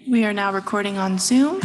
We are now recording on Zoom.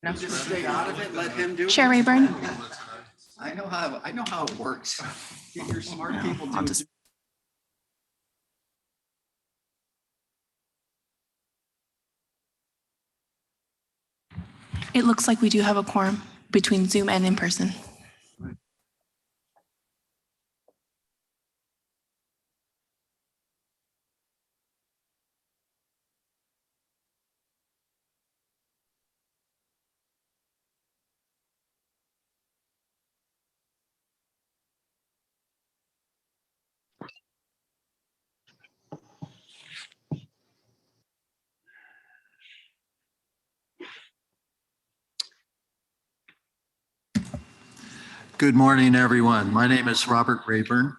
Just stay out of it, let him do it. Chair Rayburn. I know how it works. Get your smart people I'll do just- it. It looks like we do have a quorum between Zoom and in person. Good morning, everyone. My name is Robert Rayburn.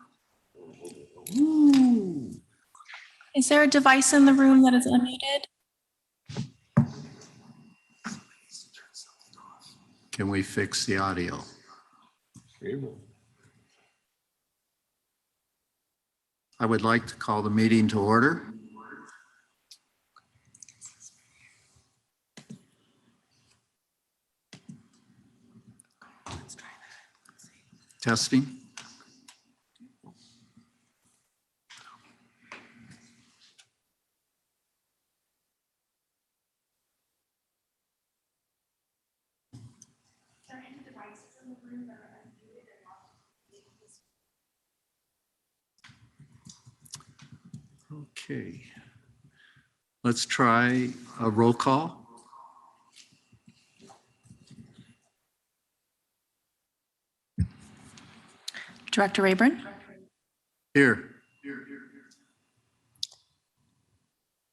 Is there a device in the room that is unmuted? Can we fix the audio? I would like to call the meeting to order. Testing. Okay. Let's try a roll call. Director Rayburn, Here.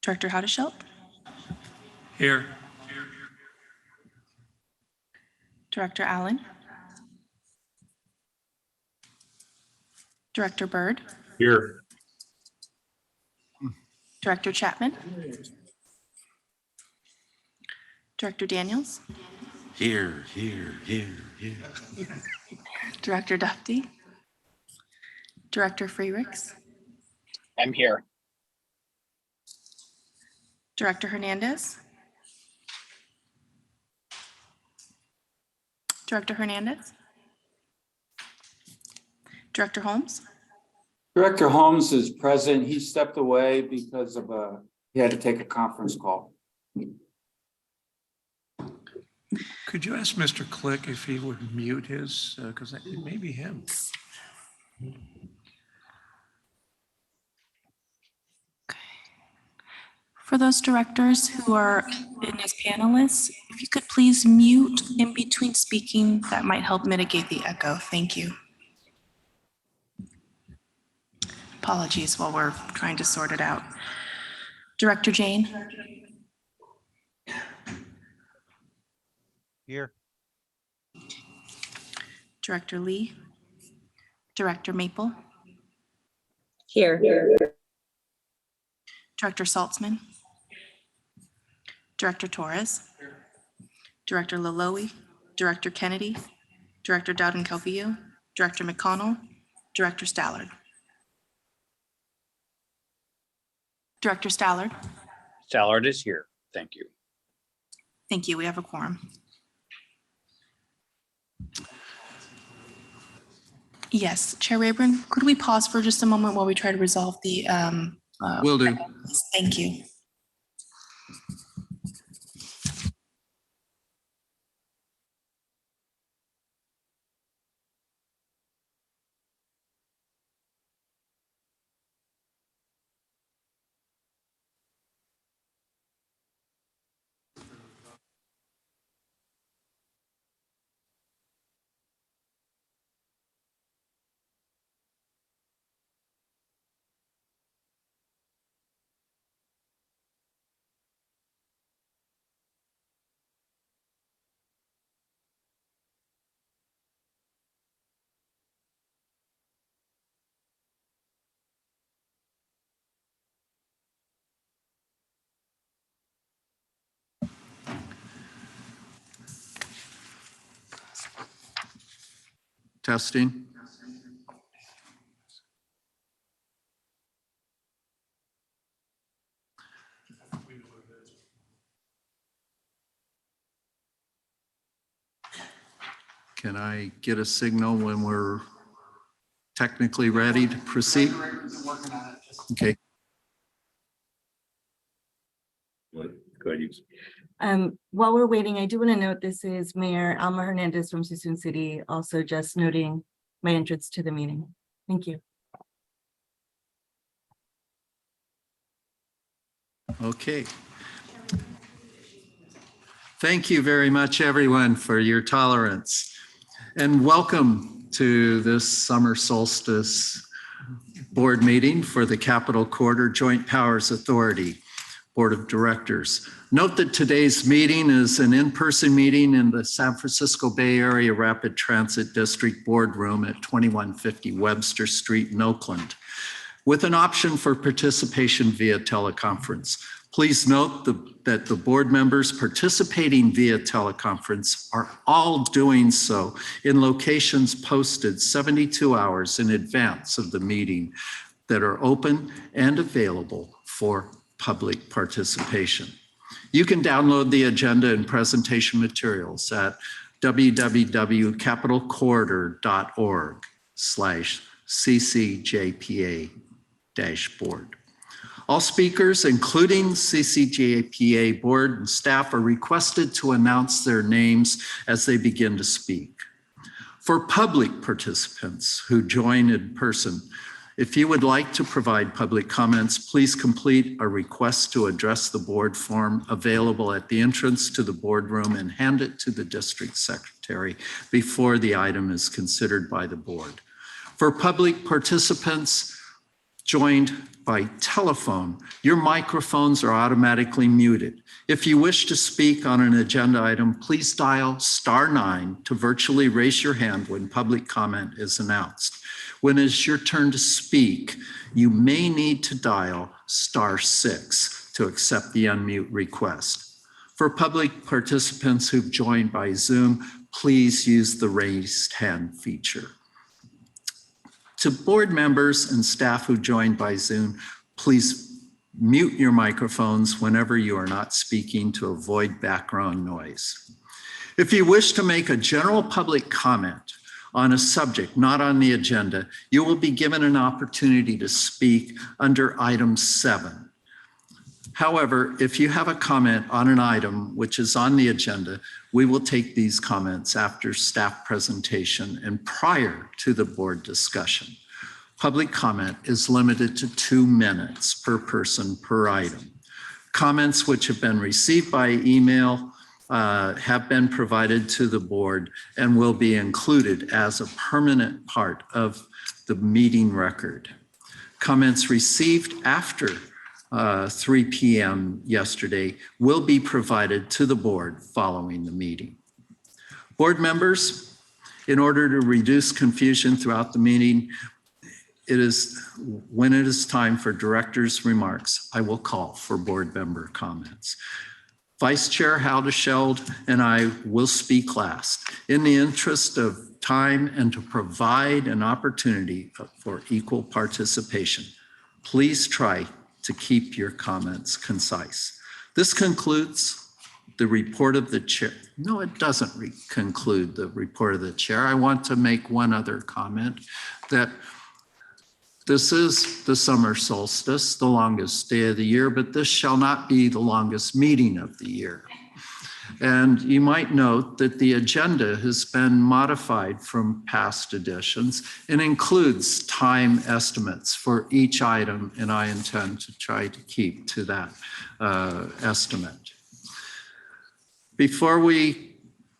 Director Haudeshelt, Here. Director Allen, Director Byrd, Here. Director Chapman, Director Daniels, Here. Director Dufty, Director Freericks, I'm here. Director Hernandez, Director Hernandez, Director Holmes, Director Holmes is present. He stepped away because of he had to take a conference call. Could you ask Mr. Click if he would mute his, because it may be him. For those directors who are in as panelists, if you could please mute in between speaking, that might help mitigate the echo. Thank you. Apologies while we're trying to sort it out. Director Jane, Here. Director Lee, Director Maple, Here. Director Saltzman, Director Torres, Director Laloe, Director Kennedy, Director Dowden Calvillo, Director McConnell, Director Stallard. Director Stallard. Stallard is here. Thank you. Thank you. We have a quorum. Yes, Chair Rayburn, could we pause for just a moment while we try to resolve the Will do. Thank you. Testing. Can I get a signal when we're technically ready to proceed? Okay. While we're waiting, I do want to note this is Mayor Alma Hernandez from Suisun City, also just noting my entrance to the meeting. Thank you. Okay. Thank you very much, everyone, for your tolerance. And welcome to this summer solstice board meeting for the Capitol Corridor Joint Powers Authority Board of Directors. Note that today's meeting is an in-person meeting in the San Francisco Bay Area Rapid Transit District Boardroom at 2150 Webster Street in Oakland, with an option for participation via teleconference. Please note that the board members participating via teleconference are all doing so in locations posted 72 hours in advance of the meeting that are open and available for public participation. You can download the agenda and presentation materials at www.capitolcorridor.org/ccjpa-board. All speakers, including CCJPA board and staff, are requested to announce their names as they begin to speak. For public participants who join in person, If you would like to provide public comments, please complete a request to address the board form available at the entrance to the boardroom and hand it to the district secretary before the item is considered by the board. For public participants joined by telephone, your microphones are automatically muted. If you wish to speak on an agenda item, please dial *9 to virtually raise your hand when public comment is announced. When it's your turn to speak, you may need to dial *6 to accept the unmute request. For public participants who've joined by Zoom, please use the raised hand feature. To board members and staff who joined by Zoom, please mute your microphones whenever you are not speaking to avoid background noise. If you wish to make a general public comment on a subject not on the agenda, you will be given an opportunity to speak under item 7. However, if you have a comment on an item which is on the agenda, we will take these comments after staff presentation and prior to the board discussion. Public comment is limited to 2 minutes per person per item. Comments which have been received by email have been provided to the board and will be included as a permanent part of the meeting record. Comments received after 3 p.m. yesterday will be provided to the board following the meeting. Board members, in order to reduce confusion throughout the meeting, when it is time for director's remarks, I will call for board member comments. Vice Chair Haldesheld and I will speak last. In the interest of time and to provide an opportunity for equal participation, please try to keep your comments concise. This concludes the report of the chair. No, it doesn't conclude the report of the chair. I want to make one other comment that this is the summer solstice, the longest day of the year, but this shall not be the longest meeting of the year. And you might note that the agenda has been modified from past editions and includes time estimates for each item, and I intend to try to keep to that estimate. Before we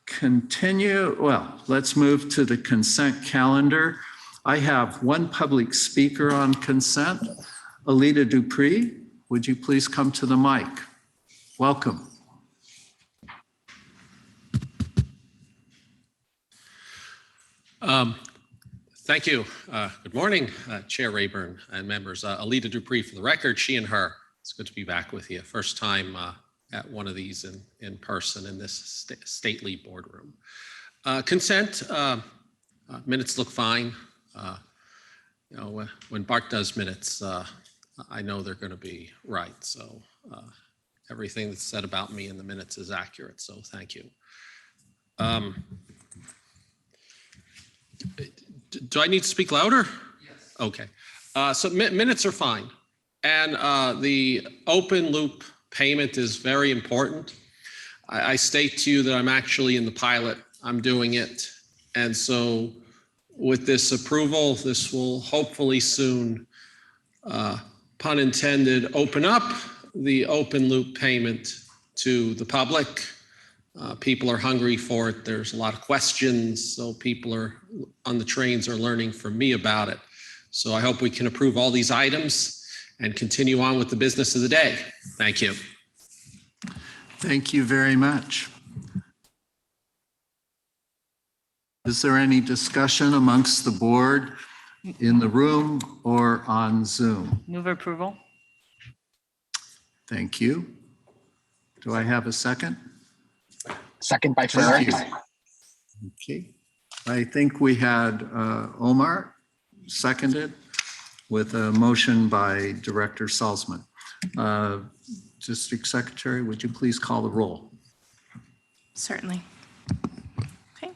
continue, well, let's move to the consent calendar. I have one public speaker on consent. Alita Dupree, would you please come to the mic? Welcome. Thank you. Good morning, Chair Rayburn and members. Alita Dupree for the record, she and her. It's good to be back with you. First time at one of these in person in this stately boardroom. Consent, minutes look fine. You know, when Bart does minutes, I know they're going to be right. So everything that's said about me in the minutes is accurate. So thank you. Do I need to speak louder? Yes. Okay. So minutes are fine. And the open loop payment is very important. I state to you that I'm actually in the pilot. I'm doing it. And so with this approval, this will hopefully soon, pun intended, open up the open loop payment to the public. People are hungry for it. There's a lot of questions. So people are on the trains are learning from me about it. So I hope we can approve all these items and continue on with the business of the day. Thank you. Thank you very much. Is there any discussion amongst the board in the room or on Zoom? Move approval. Thank you. Do I have a second? Second by Thank Ferrer. you. Okay. I think we had Omar seconded with a motion by Director Salzman. District Secretary, would you please call the roll? Certainly. Okay.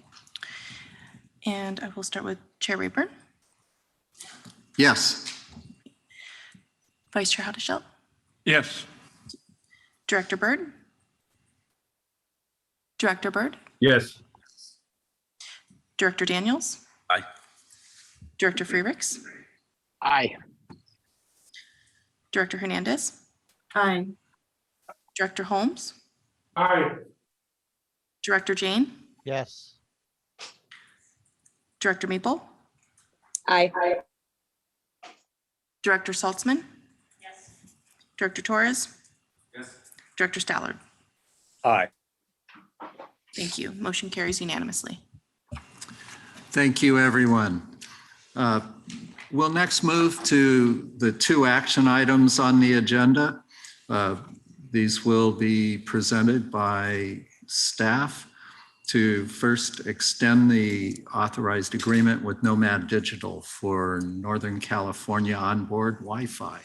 And I will start with Chair Rayburn, Yes. Vice Chair Haldesheld, Yes. Director Byrd, Director Byrd, Yes. Director Daniels. Aye. Director Freericks, Aye. Director Hernandez, Aye. Director Holmes, Aye. Director Jane, Yes. Director Maple, Aye. Director Saltzman. Yes. Director Torres. Yes. Director Stallard. Aye. Thank you. Motion carries unanimously. Thank you, everyone. We'll next move to the 2 action items on the agenda. These will be presented by staff to first extend the authorized agreement with Nomad Digital for Northern California onboard Wi-Fi.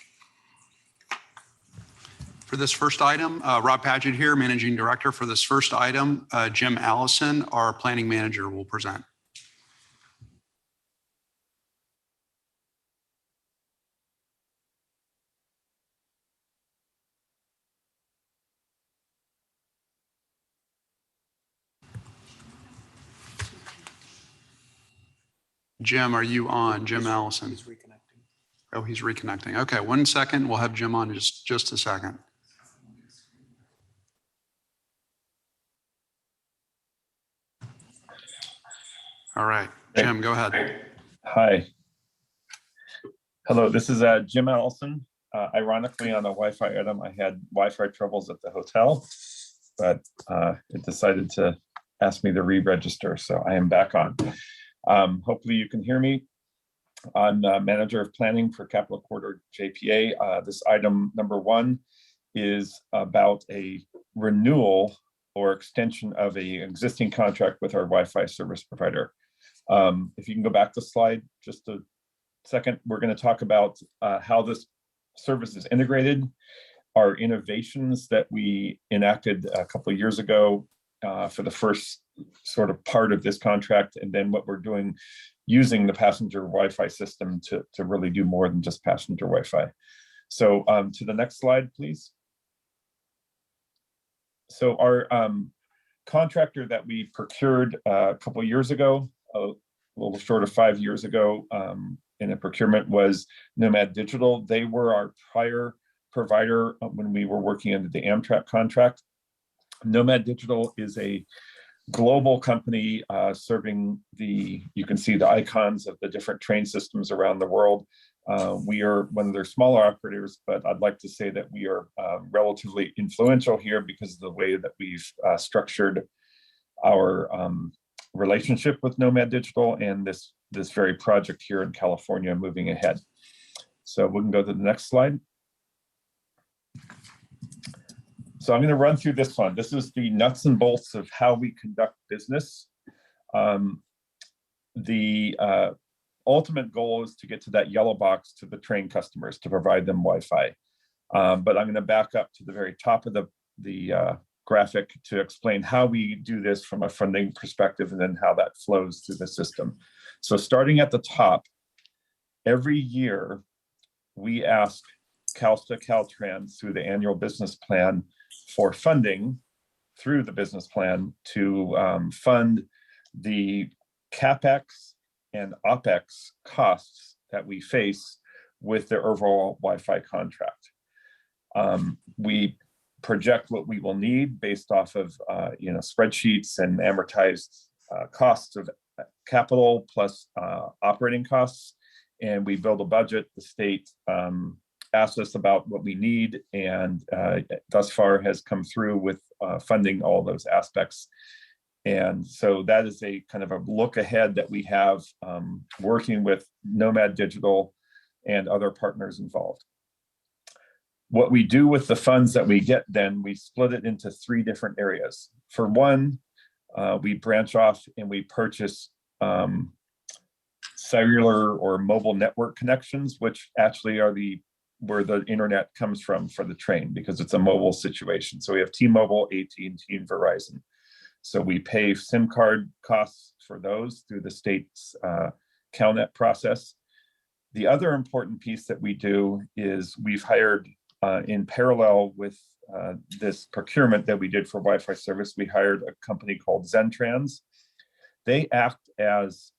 For this first item, Rob Paget here, Managing Director. For this first item, Jim Allison, our Planning Manager, will present. Jim, are you on? Jim Allison. He's reconnecting. Oh, he's reconnecting. Okay, 1 second. We'll have Jim on just a second. All right, Jim, go ahead. Hi. Hello, this is Jim Allison. Ironically, on the Wi-Fi item, I had Wi-Fi troubles at the hotel, but it decided to ask me to re-register, so I am back on. Hopefully you can hear me. I'm Manager of Planning for Capital Corridor JPA. This item number 1 is about a renewal or extension of an existing contract with our Wi-Fi service provider. If you can go back to slide just a second, we're going to talk about how this service is integrated, our innovations that we enacted a couple of years ago for the first sort of part of this contract, and then what we're doing using the passenger Wi-Fi system to really do more than just passenger Wi-Fi. So to the next slide, please. So our contractor that we procured a couple of years ago, a little short of 5 years ago, in a procurement was Nomad Digital. They were our prior provider when we were working under the Amtrak contract. Nomad Digital is a global company serving you can see the icons of the different train systems around the world. We are one of their smaller operators, but I'd like to say that we are relatively influential here because of the way that we've structured our relationship with Nomad Digital and this very project here in California moving ahead. So we can go to the next slide. So I'm going to run through this one. This is the nuts and bolts of how we conduct business. The ultimate goal is to get to that yellow box to the train customers to provide them Wi-Fi. But I'm going to back up to the very top of the graphic to explain how we do this from a funding perspective and then how that flows through the system. So starting at the top, every year we ask CalSTA Caltrans through the annual business plan for funding through the business plan to fund the CapEx and OpEx costs that we face with the overall Wi-Fi contract. We project what we will need based off of spreadsheets and amortized costs of capital plus operating costs, and we build a budget. The state asks us about what we need, and thus far has come through with funding all those aspects. And so that is a kind of a look ahead that we have working with Nomad Digital and other partners involved. What we do with the funds that we get, then we split it into 3 different areas. For one, we branch off and we purchase cellular or mobile network connections, which actually are where the internet comes from for the train, because it's a mobile situation. So we have T-Mobile, AT&T, and Verizon. So we pay SIM card costs for those through the state's CalNet process. The other important piece that we do is we've hired in parallel with this procurement that we did for Wi-Fi service, we hired a company called Zentrans. They act as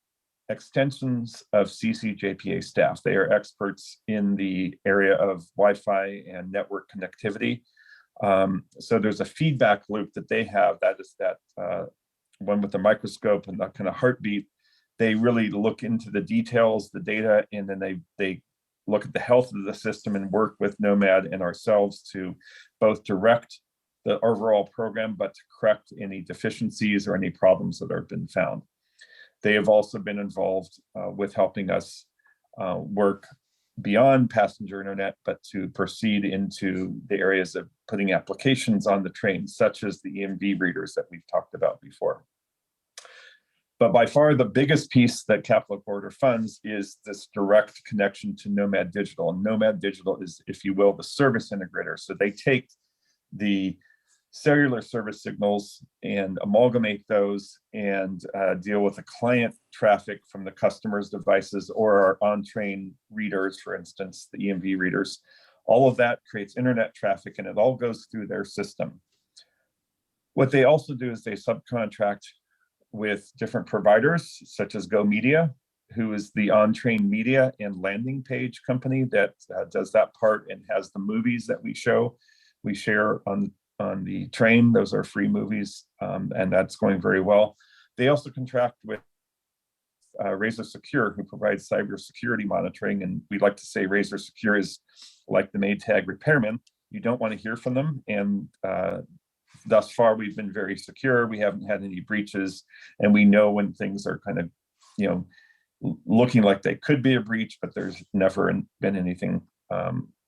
extensions of CCJPA staff. They are experts in the area of Wi-Fi and network connectivity. So there's a feedback loop that they have, that is that one with the microscope and that kind of heartbeat. They really look into the details, the data, and then they look at the health of the system and work with Nomad and ourselves to both direct the overall program, but to correct any deficiencies or any problems that have been found. They have also been involved with helping us work beyond passenger internet, but to proceed into the areas of putting applications on the train, such as the EMV readers that we've talked about before. But by far the biggest piece that Capital Corridor funds is this direct connection to Nomad Digital. And Nomad Digital is, if you will, the service integrator. So they take the cellular service signals and amalgamate those and deal with the client traffic from the customer's devices or our on-train readers, for instance, the EMV readers. All of that creates internet traffic and it all goes through their system. What they also do is they subcontract with different providers such as Go Media, who is the on-train media and landing page company that does that part and has the movies that we share on the train. Those are free movies, and that's going very well. They also contract with Razor Secure, who provides cybersecurity monitoring, and we like to say Razor Secure is like the Maytag repairman. You don't want to hear from them, and thus far we've been very secure. We haven't had any breaches, and we know when things are kind of, looking like they could be a breach, but there's never been anything,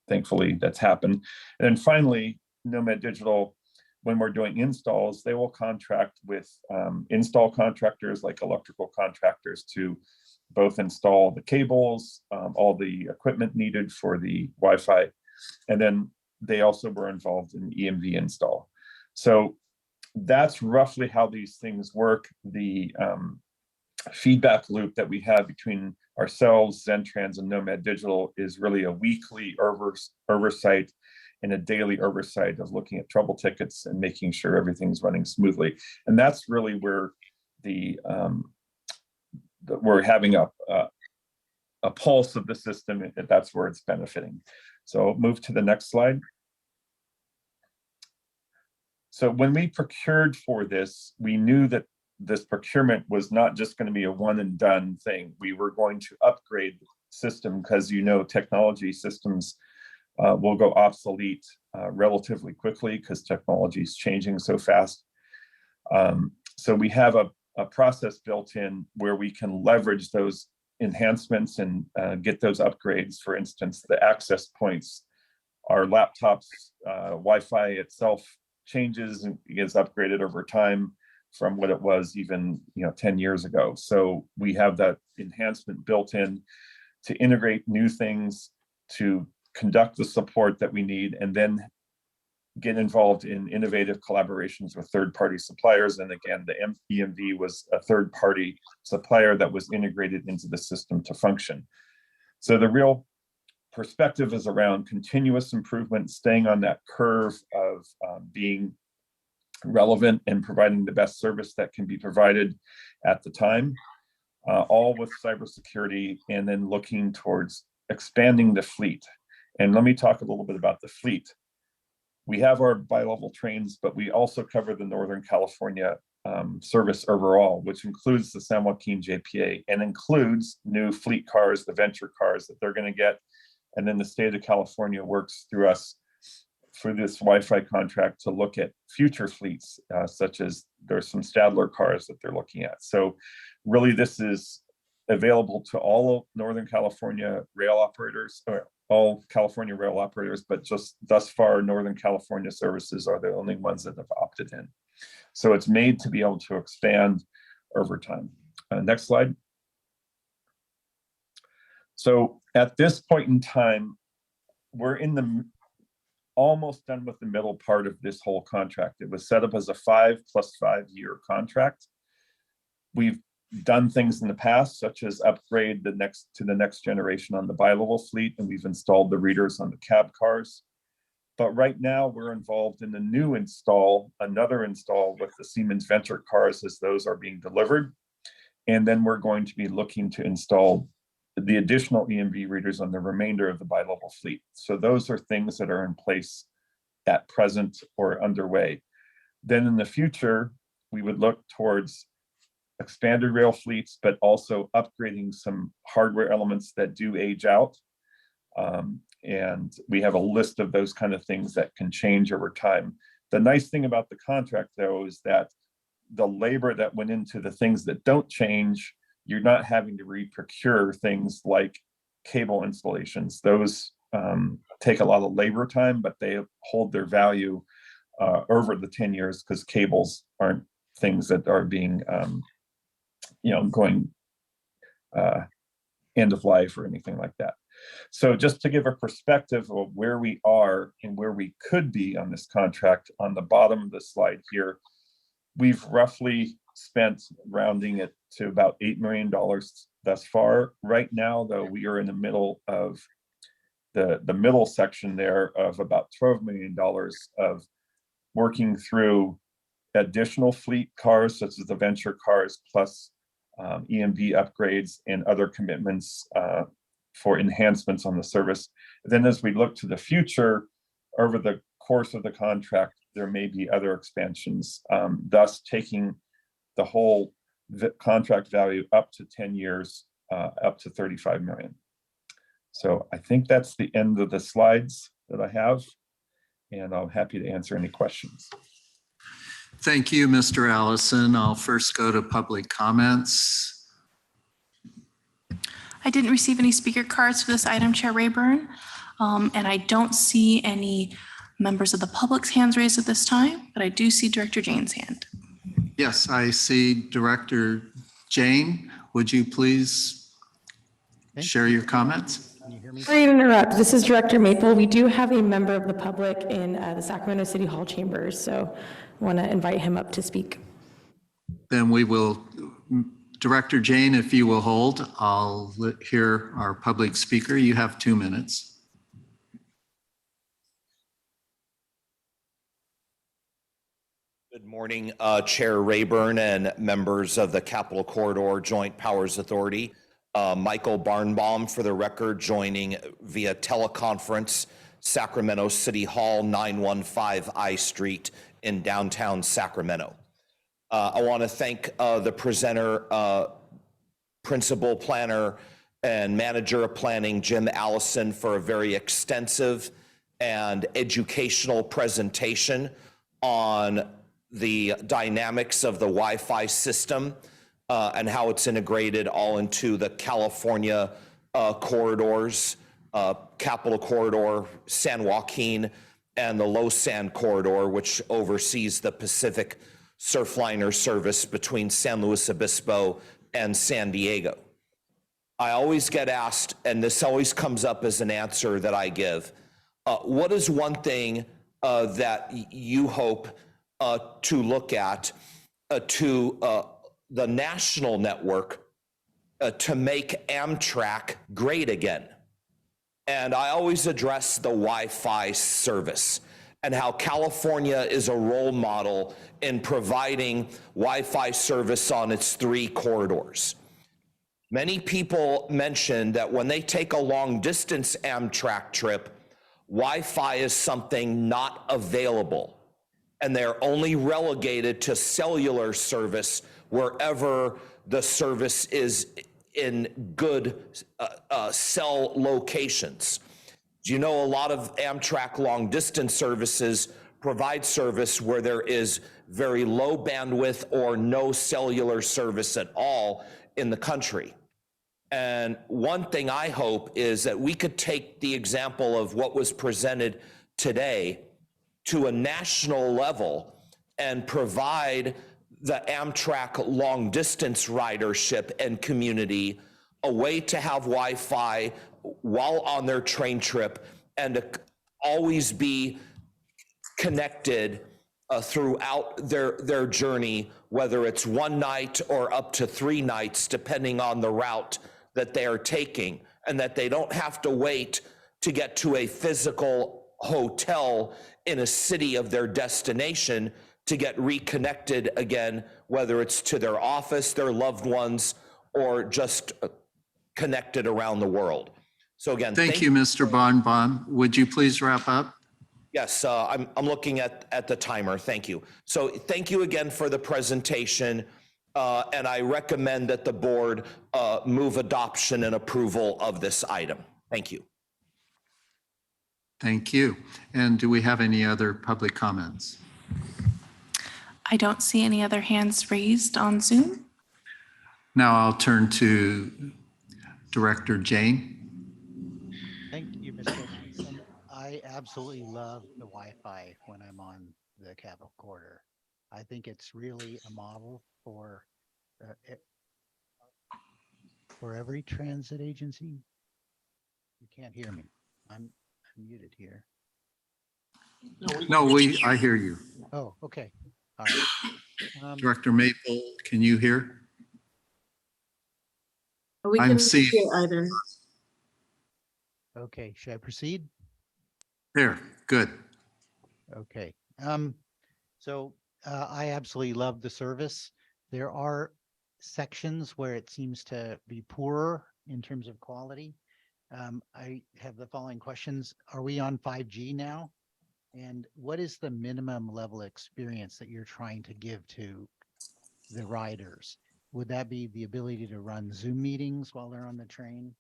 thankfully, that's happened. And then finally, Nomad Digital, when we're doing installs, they will contract with install contractors like electrical contractors to both install the cables, all the equipment needed for the Wi-Fi, and then they also were involved in EMV install. So that's roughly how these things work. The feedback loop that we have between ourselves, Zentrans, and Nomad Digital is really a weekly oversight and a daily oversight of looking at trouble tickets and making sure everything's running smoothly. And that's really where we're having a pulse of the system, and that's where it's benefiting. So move to the next slide. So when we procured for this, we knew that this procurement was not just going to be a one and done thing. We were going to upgrade the system because, technology systems will go obsolete relatively quickly because technology is changing so fast. So we have a process built in where we can leverage those enhancements and get those upgrades. For instance, the access points, our laptops, Wi-Fi itself changes and gets upgraded over time from what it was even 10 years ago. So we have that enhancement built in to integrate new things, to conduct the support that we need, and then get involved in innovative collaborations with third-party suppliers. And again, the EMV was a third-party supplier that was integrated into the system to function. So the real perspective is around continuous improvement, staying on that curve of being relevant and providing the best service that can be provided at the time, all with cybersecurity, and then looking towards expanding the fleet. And let me talk a little bit about the fleet. We have our bi-level trains, but we also cover the Northern California service overall, which includes the San Joaquin JPA and includes new fleet cars, the venture cars that they're going to get. And then the state of California works through us for this Wi-Fi contract to look at future fleets, such as there's some Stadler cars that they're looking at. So really this is available to all Northern California rail operators, or all California rail operators, but just thus far, Northern California services are the only ones that have opted in. So it's made to be able to expand over time. Next slide. So at this point in time, we're in the almost done with the middle part of this whole contract. It was set up as a 5 + 5 year contract. We've done things in the past, such as upgrade to the next generation on the bi-level fleet, and we've installed the readers on the cab cars. But right now we're involved in the new install, another install with the Siemens Venture cars as those are being delivered. And then we're going to be looking to install the additional EMV readers on the remainder of the bi-level fleet. So those are things that are in place at present or underway. Then in the future, we would look towards expanded rail fleets, but also upgrading some hardware elements that do age out. And we have a list of those kind of things that can change over time. The nice thing about the contract, though, is that the labor that went into the things that don't change, you're not having to re-procure things like cable installations. Those take a lot of labor time, but they hold their value over the 10 years because cables aren't things that are being, going end of life or anything like that. So just to give a perspective of where we are and where we could be on this contract, on the bottom of the slide here, we've roughly spent, rounding it to about $8 million thus far. Right now, though, we are in the middle of the middle section there of about $12 million of working through additional fleet cars, such as the venture cars, plus EMV upgrades and other commitments for enhancements on the service. And then as we look to the future, over the course of the contract, there may be other expansions, thus taking the whole contract value up to 10 years, up to 35 million. So I think that's the end of the slides that I have, and I'm happy to answer any questions. Thank you, Mr. Allison. I'll first go to public comments. I didn't receive any speaker cards for this item, Chair Rayburn, and I don't see any members of the public's hands raised at this time, but I do see Director Jane's hand. Yes, I see Director Jane. Would you please share your comments? Sorry to interrupt. This is Director Maple. We do have a member of the public in the Sacramento City Hall chambers, so I want to invite him up to speak. Then we will, Director Jane, if you will hold, I'll hear our public speaker. You have 2 minutes. Good morning, Chair Rayburn and members of the Capitol Corridor Joint Powers Authority. Michael Barnbaum, for the record, joining via teleconference, Sacramento City Hall, 915 I Street in downtown Sacramento. I want to thank the presenter, Principal Planner and Manager of Planning, Jim Allison, for a very extensive and educational presentation on the dynamics of the Wi-Fi system and how it's integrated all into the California corridors, Capitol Corridor, San Joaquin, and the Los San Corridor, which oversees the Pacific Surfliner service between San Luis Obispo and San Diego. I always get asked, and this always comes up as an answer that I give, what is one thing that you hope to look at to the national network to make Amtrak great again? And I always address the Wi-Fi service and how California is a role model in providing Wi-Fi service on its 3 corridors. Many people mention that when they take a long distance Amtrak trip, Wi-Fi is something not available, and they're only relegated to cellular service wherever the service is in good cell locations. You know, a lot of Amtrak long distance services provide service where there is very low bandwidth or no cellular service at all in the country. And one thing I hope is that we could take the example of what was presented today to a national level and provide the Amtrak long distance ridership and community a way to have Wi-Fi while on their train trip and to always be connected throughout their journey, whether it's one night or up to 3 nights, depending on the route that they are taking, and that they don't have to wait to get to a physical hotel in a city of their destination to get reconnected again, whether it's to their office, their loved ones, or just connected around the world. So again, Thank you, Mr. Barnbaum. Would you please wrap up? Yes, I'm looking at the timer. Thank you. So thank you again for the presentation. And I recommend that the board move adoption and approval of this item. Thank you. Thank you. And do we have any other public comments? I don't see any other hands raised on Zoom. Now I'll turn to Director Jane. Thank you, Mr. Johnson. I absolutely love the Wi-Fi when I'm on the Capitol Corridor. I think it's really a model for every transit agency. You can't hear me. I'm muted here. No, I hear you. Oh, okay. All right. Director Maple, can you hear? We I'm can seeing- hear either. Okay, should I proceed? There, good. Okay. So I absolutely love the service. There are sections where it seems to be poorer in terms of quality. I have the following questions. Are we on 5G now? And what is the minimum level experience that you're trying to give to the riders? Would that be the ability to run Zoom meetings while they're on the train?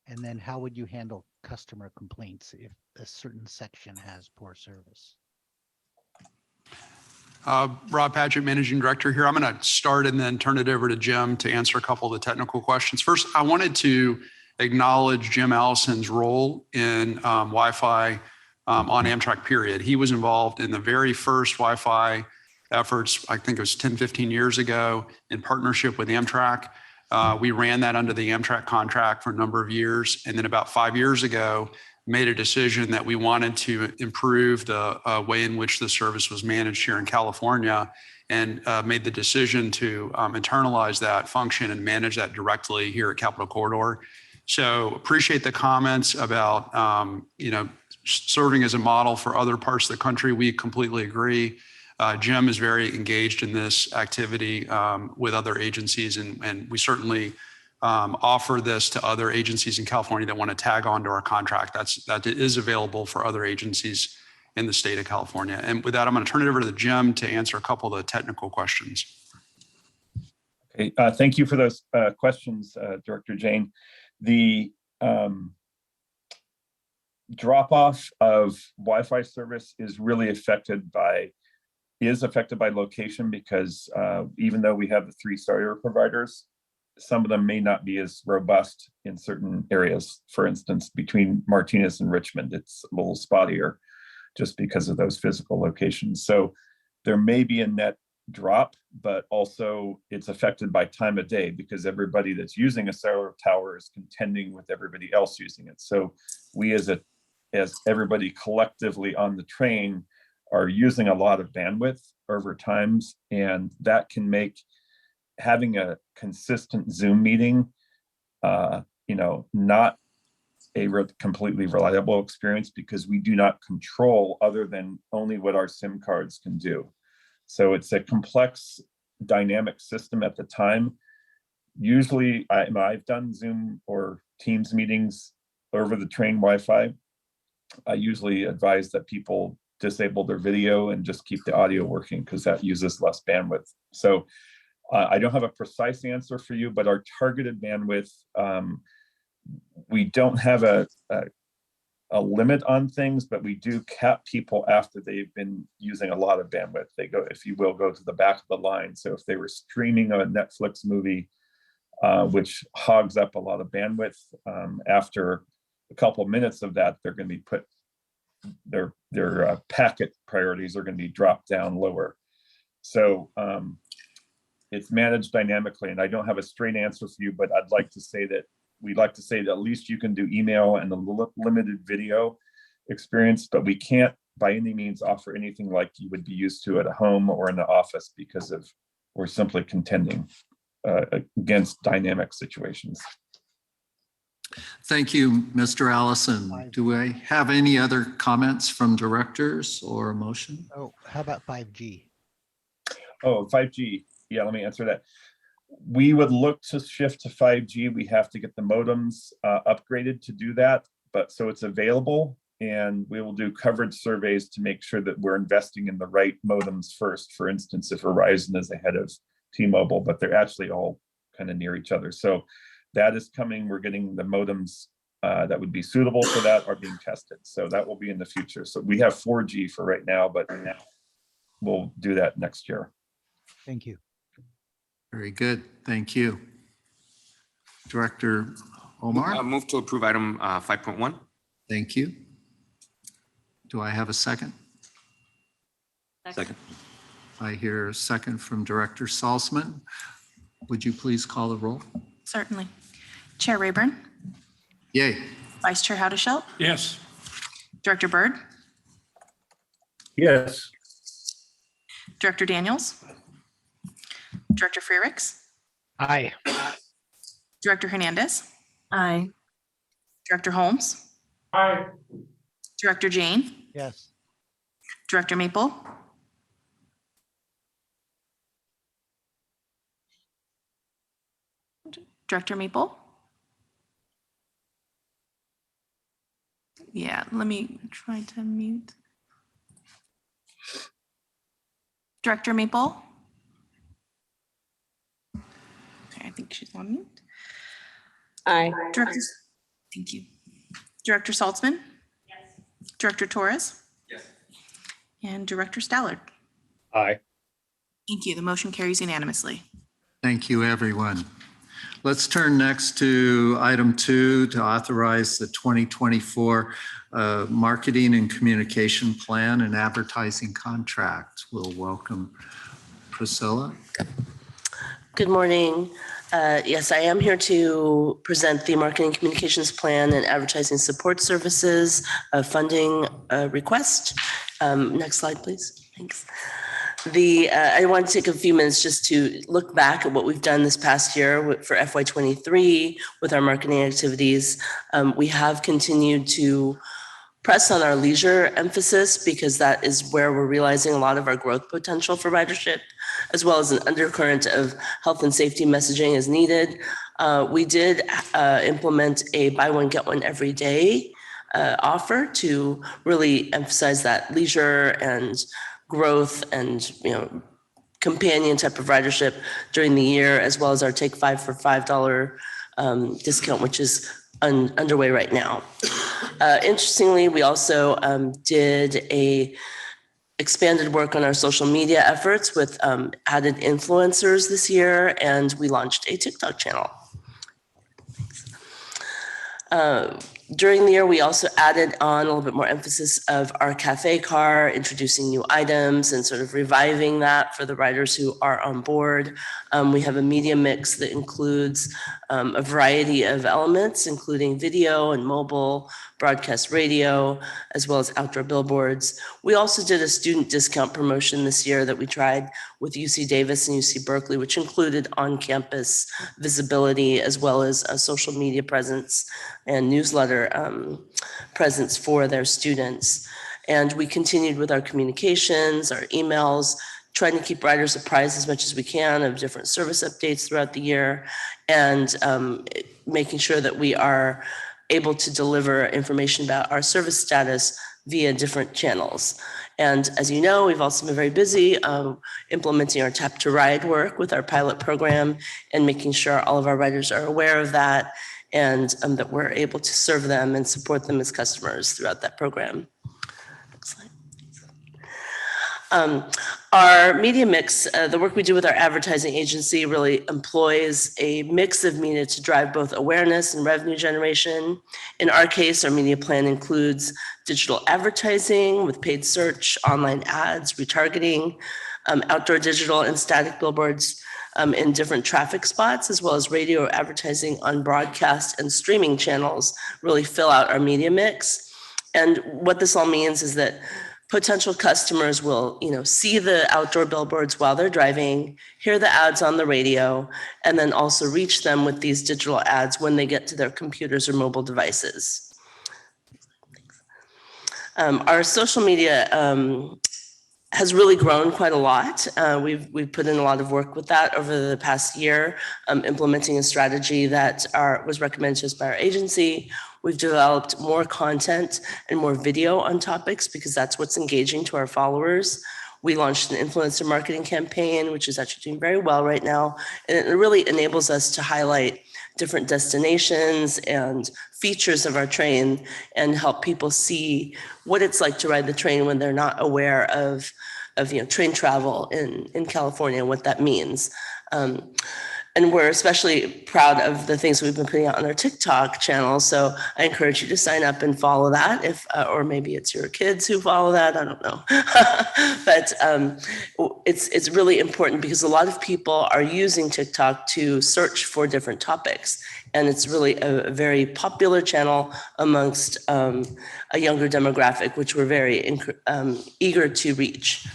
And then how would you handle customer complaints if a certain section has poor service? Rob Paget, Managing Director here. I'm going to start and then turn it over to Jim to answer a couple of the technical questions. First, I wanted to acknowledge Jim Allison's role in Wi-Fi on Amtrak, period. He was involved in the very first Wi-Fi efforts, I think it was 10, 15 years ago, in partnership with Amtrak. We ran that under the Amtrak contract for a number of years. And then about 5 years ago, made a decision that we wanted to improve the way in which the service was managed here in California, and made the decision to internalize that function and manage that directly here at Capitol Corridor. So appreciate the comments about serving as a model for other parts of the country. We completely agree. Jim is very engaged in this activity with other agencies, and we certainly offer this to other agencies in California that want to tag on to our contract. That is available for other agencies in the state of California. And with that, I'm going to turn it over to Jim to answer a couple of the technical questions. Okay, thank you for those questions, Director Jane. The drop-off of Wi-Fi service is really affected by location, because even though we have the 3 cellular providers, some of them may not be as robust in certain areas. For instance, between Martinez and Richmond, it's a little spottier just because of those physical locations. So there may be a net drop, but also it's affected by time of day, because everybody that's using a cellular tower is contending with everybody else using it. So we as everybody collectively on the train are using a lot of bandwidth over times, and that can make having a consistent Zoom meeting, not a completely reliable experience, because we do not control other than only what our SIM cards can do. So it's a complex dynamic system at the time. Usually I've done Zoom or Teams meetings over the train Wi-Fi. I usually advise that people disable their video and just keep the audio working, because that uses less bandwidth. So I don't have a precise answer for you, but our targeted bandwidth, we don't have a limit on things, but we do cap people after they've been using a lot of bandwidth. They go, if you will, go to the back of the line. So if they were streaming a Netflix movie, which hogs up a lot of bandwidth, after a couple of minutes of that, they're going to be put, their packet priorities are going to be dropped down lower. So it's managed dynamically, and I don't have a straight answer for you, but we'd like to say that at least you can do email and the limited video experience, but we can't by any means offer anything like you would be used to at a home or in the office, because we're simply contending against dynamic situations. Thank you, Mr. Allison. Do I have any other comments from directors or a motion? Oh, how about 5G? Oh, 5G. Yeah, let me answer that. We would look to shift to 5G. We have to get the modems upgraded to do that, but so it's available, and we will do coverage surveys to make sure that we're investing in the right modems first. For instance, if Verizon is ahead of T-Mobile, but they're actually all kind of near each other. So that is coming. We're getting the modems that would be suitable for that are being tested. So that will be in the future. So we have 4G for right now, but we'll do that next year. Thank you. Very good. Thank you. Director Omar? Move to approve item 5.1. Thank you. Do I have a second? Second. I hear a second from Director Salzman. Would you please call the roll? Certainly. Chair Rayburn, Yay. Vice Chair Howdeshelt, Yes. Director Byrd, Yes. Director Daniels, Director Freericks, Aye. Director Hernandez, Aye. Director Holmes, Aye. Director Jane, Yes. Director Maple, Director Maple. Yeah, let me try to mute. Director Maple. Okay, I think she's on mute. Aye. Director, thank you. Director Saltzman? Yes. Director Torres? Yes. And Director Stallard? Aye. Thank you. The motion carries unanimously. Thank you, everyone. Let's turn next to item 2 to authorize the 2024 marketing and communication plan and advertising contract. We'll welcome Priscilla. Good morning. Yes, I am here to present the marketing communications plan and advertising support services funding request. Next slide, please. Thanks. I want to take a few minutes just to look back at what we've done this past year for FY23 with our marketing activities. We have continued to press on our leisure emphasis because that is where we're realizing a lot of our growth potential for ridership, as well as an undercurrent of health and safety messaging is needed. We did implement a buy one, get one every day offer to really emphasize that leisure and growth and companion type of ridership during the year, as well as our Take 5 for $5 discount, which is underway right now. Interestingly, we also did a expanded work on our social media efforts with added influencers this year, and we launched a TikTok channel. During the year, we also added on a little bit more emphasis of our cafe car, introducing new items and sort of reviving that for the riders who are on board. We have a media mix that includes a variety of elements, including video and mobile, broadcast radio, as well as outdoor billboards. We also did a student discount promotion this year that we tried with UC Davis and UC Berkeley, which included on-campus visibility, as well as a social media presence and newsletter presence for their students. And we continued with our communications, our emails, trying to keep riders apprised as much as we can of different service updates throughout the year, and making sure that we are able to deliver information about our service status via different channels. And as you know, we've also been very busy implementing our Tap to Ride work with our pilot program and making sure all of our riders are aware of that, and that we're able to serve them and support them as customers throughout that program. Next slide. Our media mix, the work we do with our advertising agency really employs a mix of media to drive both awareness and revenue generation. In our case, our media plan includes digital advertising with paid search, online ads, retargeting, outdoor digital and static billboards in different traffic spots, as well as radio advertising on broadcast and streaming channels really fill out our media mix. And what this all means is that potential customers will, see the outdoor billboards while they're driving, hear the ads on the radio, and then also reach them with these digital ads when they get to their computers or mobile devices. Our social media has really grown quite a lot. We've put in a lot of work with that over the past year, implementing a strategy that was recommended to us by our agency. We've developed more content and more video on topics because that's what's engaging to our followers. We launched an influencer marketing campaign, which is actually doing very well right now. And it really enables us to highlight different destinations and features of our train and help people see what it's like to ride the train when they're not aware of train travel in California and what that means. And we're especially proud of the things we've been putting out on our TikTok channel. So I encourage you to sign up and follow that, or maybe it's your kids who follow that. I don't know. But it's really important because a lot of people are using TikTok to search for different topics. And it's really a very popular channel amongst a younger demographic, which we're very eager to reach.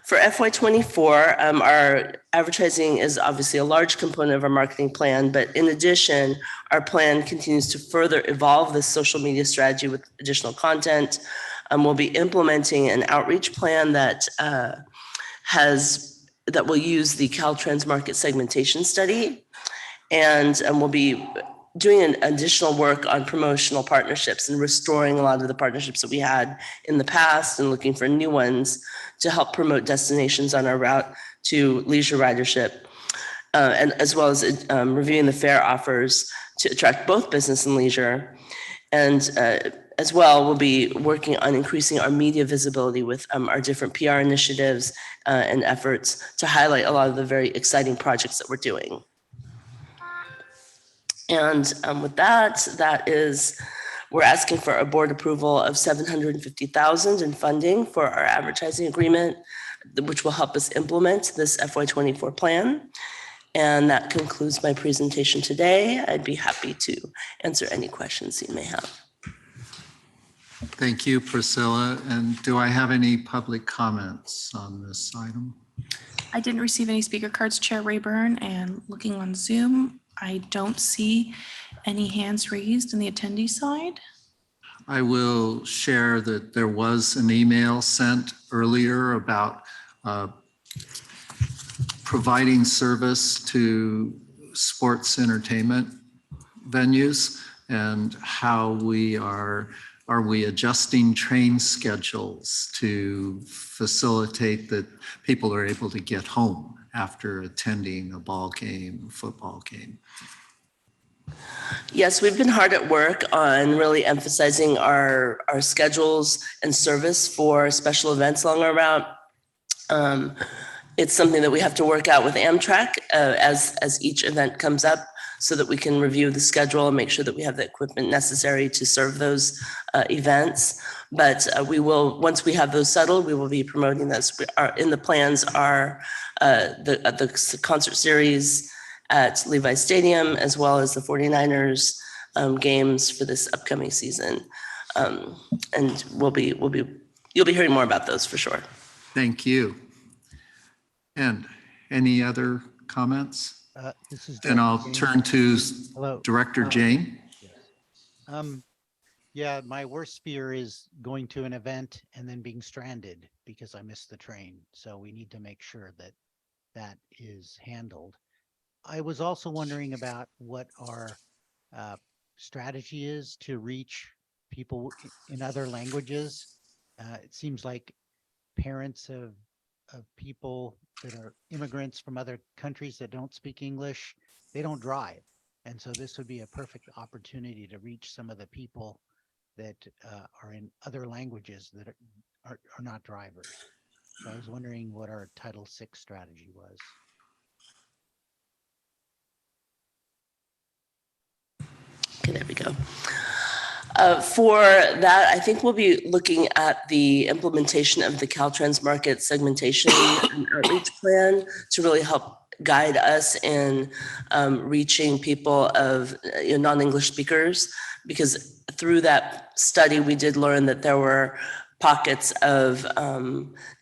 For FY24, our advertising is obviously a large component of our marketing plan, but in addition, our plan continues to further evolve this social media strategy with additional content. We'll be implementing an outreach plan that will use the Caltrans market segmentation study, and we'll be doing an additional work on promotional partnerships and restoring a lot of the partnerships that we had in the past and looking for new ones to help promote destinations on our route to leisure ridership, and as well as reviewing the fare offers to attract both business and leisure. And as well, we'll be working on increasing our media visibility with our different PR initiatives and efforts to highlight a lot of the very exciting projects that we're doing. And with that is, we're asking for a board approval of $750,000 in funding for our advertising agreement, which will help us implement this FY24 plan. And that concludes my presentation today. I'd be happy to answer any questions you may have. Thank you, Priscilla. And do I have any public comments on this item? I didn't receive any speaker cards, Chair Rayburn, and looking on Zoom, I don't see any hands raised in the attendee side. I will share that there was an email sent earlier about providing service to sports entertainment venues and how are we adjusting train schedules to facilitate that people are able to get home after attending a ball game, football game. Yes, we've been hard at work on really emphasizing our schedules and service for special events along our route. It's something that we have to work out with Amtrak as each event comes up so that we can review the schedule and make sure that we have the equipment necessary to serve those events. But we will, once we have those settled, we will be promoting those. In the plans are the concert series at Levi Stadium, as well as the 49ers games for this upcoming season. And you'll be hearing more about those for sure. Thank you. And any other comments? Then I'll turn to Director Jane. Yeah, my worst fear is going to an event and then being stranded because I missed the train. So we need to make sure that that is handled. I was also wondering about what our strategy is to reach people in other languages. It seems like parents of people that are immigrants from other countries that don't speak English, they don't drive. And so this would be a perfect opportunity to reach some of the people that are in other languages that are not drivers. So I was wondering what our Title VI strategy was. Okay, there we go. For that, I think we'll be looking at the implementation of the Caltrans market segmentation and outreach plan to really help guide us in reaching people of non-English speakers, because through that study, we did learn that there were pockets of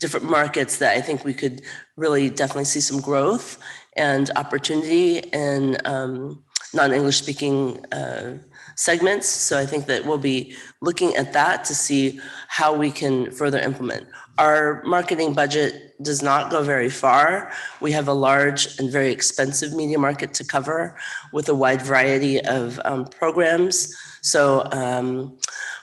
different markets that I think we could really definitely see some growth and opportunity in non-English speaking segments. So I think that we'll be looking at that to see how we can further implement. Our marketing budget does not go very far. We have a large and very expensive media market to cover with a wide variety of programs. So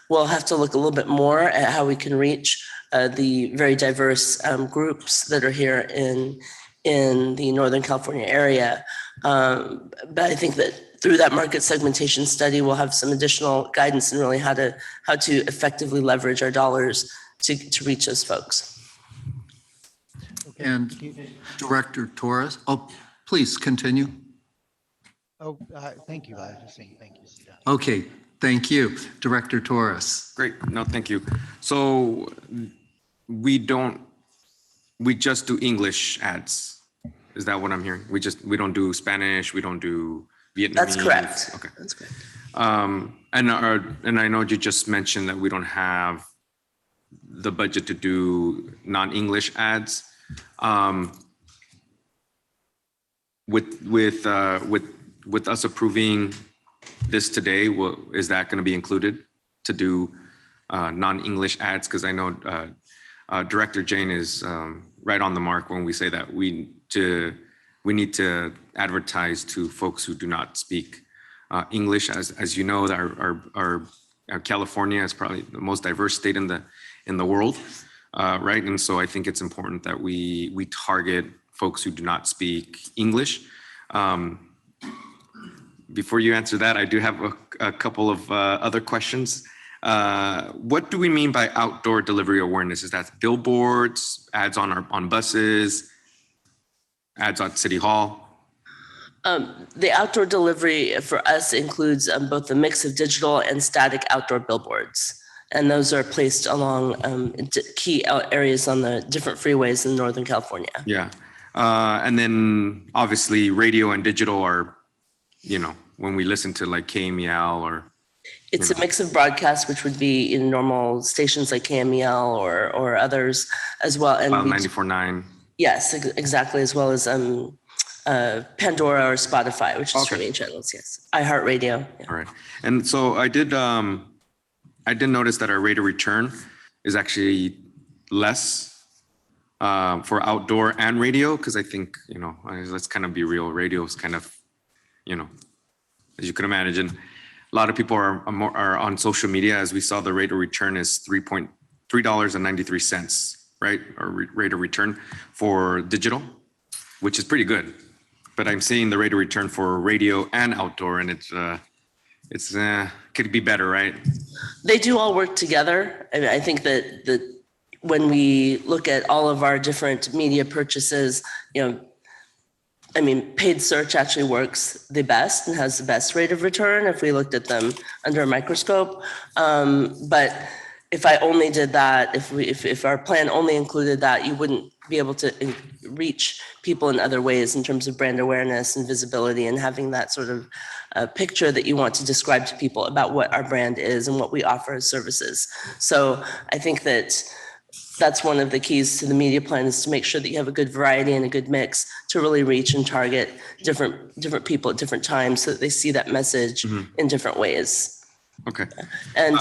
we'll have to look a little bit more at how we can reach the very diverse groups that are here in the Northern California area. But I think that through that market segmentation study, we'll have some additional guidance in really how to effectively leverage our dollars to reach those folks. And Director Torres, oh, please continue. Oh, thank you. I was just saying thank you, Sita. Okay, thank you. Director Torres. Great. No, thank you. So we just do English ads. Is that what I'm hearing? We don't do Spanish. We don't do Vietnamese. That's correct. Okay. That's correct. And I know you just mentioned that we don't have the budget to do non-English ads. With us approving this today, is that going to be included to do non-English ads? Because I know Director Jane is right on the mark when we say that we need to advertise to folks who do not speak English. As you know, our California is probably the most diverse state in the world, right? And so I think it's important that we target folks who do not speak English. Before you answer that, I do have a couple of other questions. What do we mean by outdoor delivery awareness? Is that billboards, ads on buses, ads on City Hall? The outdoor delivery for us includes both the mix of digital and static outdoor billboards. And those are placed along key areas on the different freeways in Northern California. Yeah. And then obviously radio and digital are, when we listen to like KMEL or. It's a mix of broadcasts, which would be in normal stations like KMEL or others as well. And 94.9. Yes, exactly. As well as Pandora or Spotify, which is streaming channels. Yes. iHeartRadio. Yeah. All right. And so I did notice that our rate of return is actually less for outdoor and radio, because I think, let's kind of be real. Radio is kind of, as you can imagine, a lot of people are on social media. As we saw, the rate of return is $3.93, right? Or rate of return for digital, which is pretty good. But I'm seeing the rate of return for radio and outdoor, and it's could be better, right? They do all work together. I mean, I think that when we look at all of our different media purchases, paid search actually works the best and has the best rate of return if we looked at them under a microscope. But if I only did that, if our plan only included that, you wouldn't be able to reach people in other ways in terms of brand awareness and visibility and having that sort of picture that you want to describe to people about what our brand is and what we offer as services. So I think that's one of the keys to the media plan, is to make sure that you have a good variety and a good mix to really reach and target different people at different times so that they see that message in different ways. Okay. And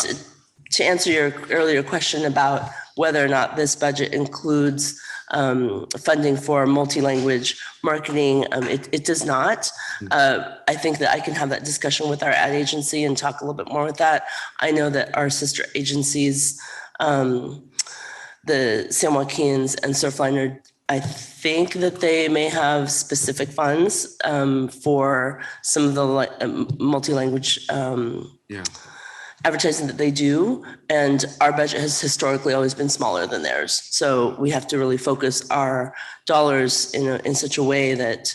to answer your earlier question about whether or not this budget includes funding for multi-language marketing, it does not. I think that I can have that discussion with our ad agency and talk a little bit more with that. I know that our sister agencies, the San Joaquins and Surfliner, I think that they may have specific funds for some of the multi-language advertising that they do. And our budget has historically always been smaller than theirs. So we have to really focus our dollars in such a way that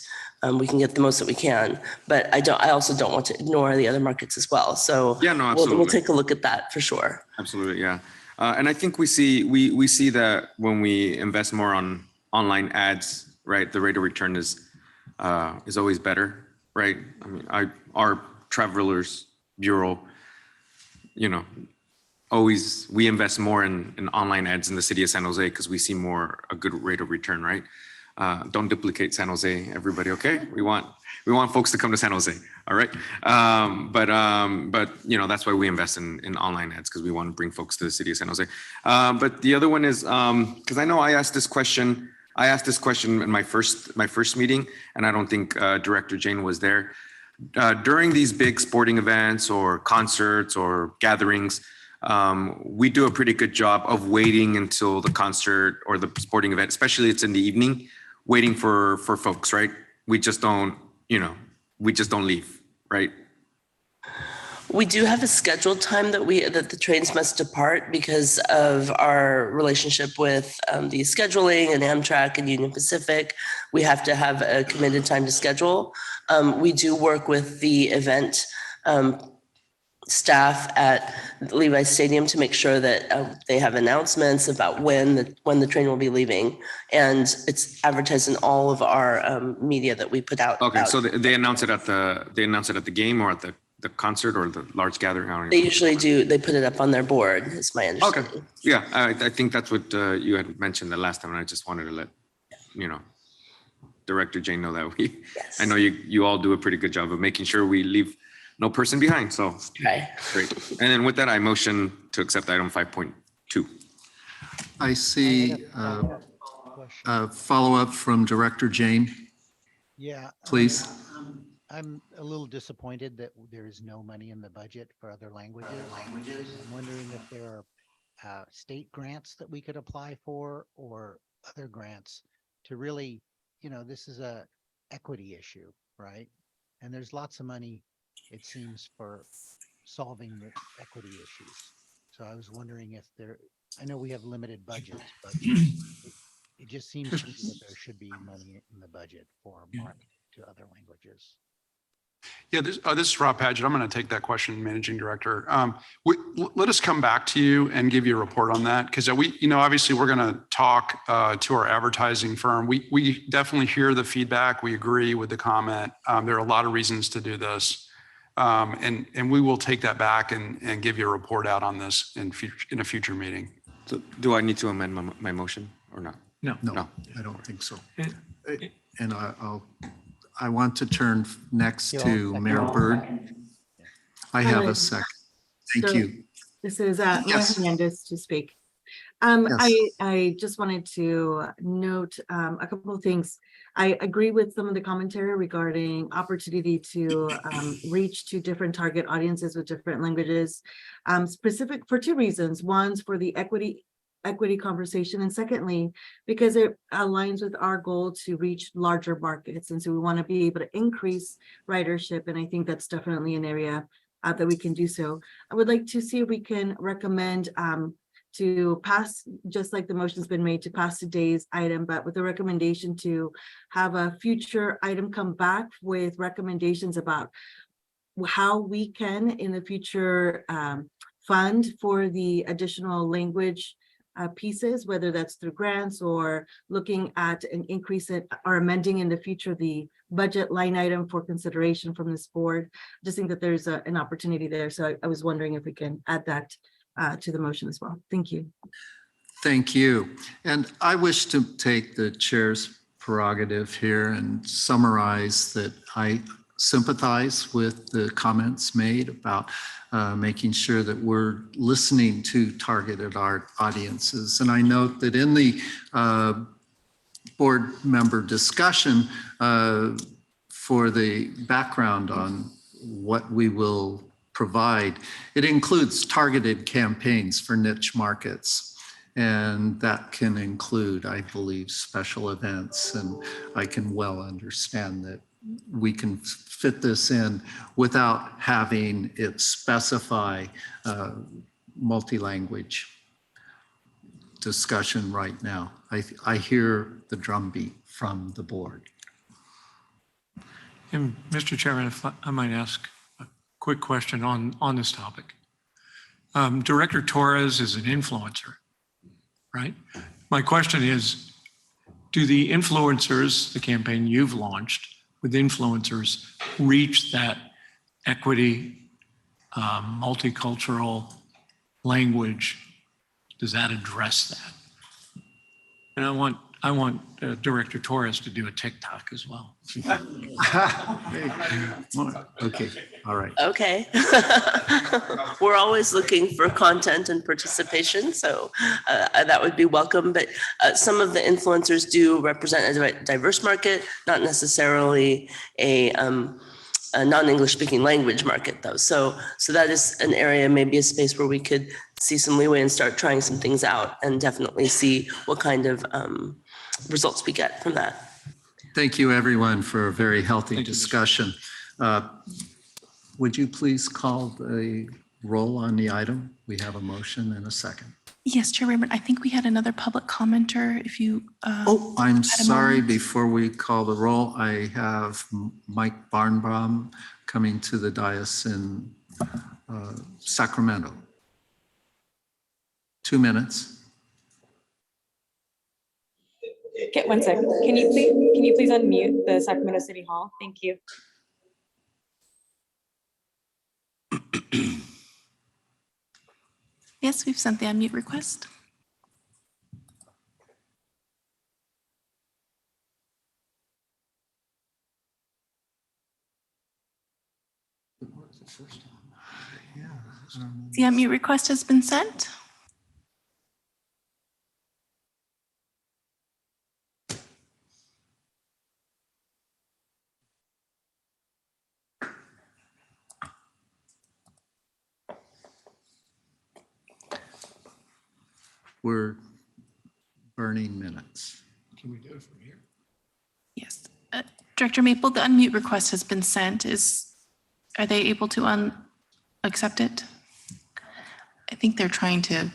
we can get the most that we can. But I also don't want to ignore the other markets as well. So yeah, no, absolutely. We'll take a look at that for sure. Absolutely, yeah. And I think we see that when we invest more on online ads, right, the rate of return is always better, right? I mean, our Travelers Bureau, we invest more in online ads in the city of San Jose because we see a good rate of return, right? Don't duplicate San Jose, everybody, okay? We want folks to come to San Jose, all right? But you know, that's why we invest in online ads, because we want to bring folks to the city of San Jose. But the other one is, because I know I asked this question in my first meeting, and I don't think Director Jane was there. During these big sporting events or concerts or gatherings, we do a pretty good job of waiting until the concert or the sporting event, especially it's in the evening, waiting for folks, right? We just don't leave, right? We do have a scheduled time that the trains must depart because of our relationship with the scheduling and Amtrak and Union Pacific. We have to have a committed time to schedule. We do work with the event staff at Levi's Stadium to make sure that they have announcements about when the train will be leaving, and it's advertised in all of our media that we put out. Okay, so they announce it at the game or at the concert or the large gathering? I don't They know. usually do. They put it up on their board, is my understanding. Okay, yeah, I think that's what you had mentioned the last time, and I just wanted to let Director Jane know that I know you all do a pretty good job of making sure we leave no person behind. So Okay. great. And then with that, I motion to accept item 5.2. I see a follow-up from Director Jane, Yeah. please. I'm a little disappointed that there is no money in the budget for other languages. I'm wondering if there are state grants that we could apply for or other grants to really, this is a equity issue, right? And there's lots of money, it seems, for solving the equity issues. So I was wondering if I know we have limited budgets, but it just seems to me that there should be money in the budget for marketing to other languages. Yeah, this is Rob Paget. I'm going to take that question, Managing Director. Let us come back to you and give you a report on that, because obviously we're going to talk to our advertising firm. We definitely hear the feedback. We agree with the comment. There are a lot of reasons to do this, and we will take that back and give you a report out on this in a future meeting. So do I need to amend my motion or not? No, I don't think so. And I want to turn next to Mayor Byrd. I have a second. Thank you. This is Mayor Hernandez to speak. I just wanted to note a couple of things. I agree with some of the commentary regarding opportunity to reach to different target audiences with different languages, specific for two reasons. One's for the equity conversation, and secondly, because it aligns with our goal to reach larger markets. And so we want to be able to increase ridership. And I think that's definitely an area that we can do so. I would like to see if we can recommend to pass, just like the motion's been made, to pass today's item, but with a recommendation to have a future item come back with recommendations about how we can in the future fund for the additional language pieces, whether that's through grants or looking at an increase or amending in the future the budget line item for consideration from this board. Just think that there's an opportunity there. So I was wondering if we can add that to the motion as well. Thank you. Thank you. And I wish to take the chair's prerogative here and summarize that I sympathize with the comments made about making sure that we're listening to targeted audiences. And I note that in the board member discussion for the background on what we will provide, it includes targeted campaigns for niche markets. And that can include, I believe, special events. And I can well understand that we can fit this in without having it specify multi-language discussion right now. I hear the drumbeat from the board. And Mr. Chairman, if I might ask a quick question on this topic. Director Torres is an influencer, right? My question is, do the influencers, the campaign you've launched with influencers, reach that equity, multicultural language? Does that address that? And I want Director Torres to do a TikTok as well. Okay, all right. Okay. We're always looking for content and participation, so that would be welcome. But some of the influencers do represent a diverse market, not necessarily a non-English speaking language market though. So that is an area, maybe a space where we could see some leeway and start trying some things out and definitely see what kind of results we get from that. Thank you, everyone, for a very healthy discussion. Would you please call the roll on the item? We have a motion and a second. Yes, Chair Rayburn, I think we had another public commenter. If you. Oh, I'm had a sorry. moment. Before we call the roll, I have Mike Barnbaum coming to the dais in Sacramento. 2 minutes. Get 1 second. Can you please unmute the Sacramento City Hall? Thank you. Yes, we've sent the unmute request. The unmute request has been sent. We're burning minutes. Can we do it from here? Yes. Director Maple, the unmute request has been sent. Are they able to accept it? I think they're trying to.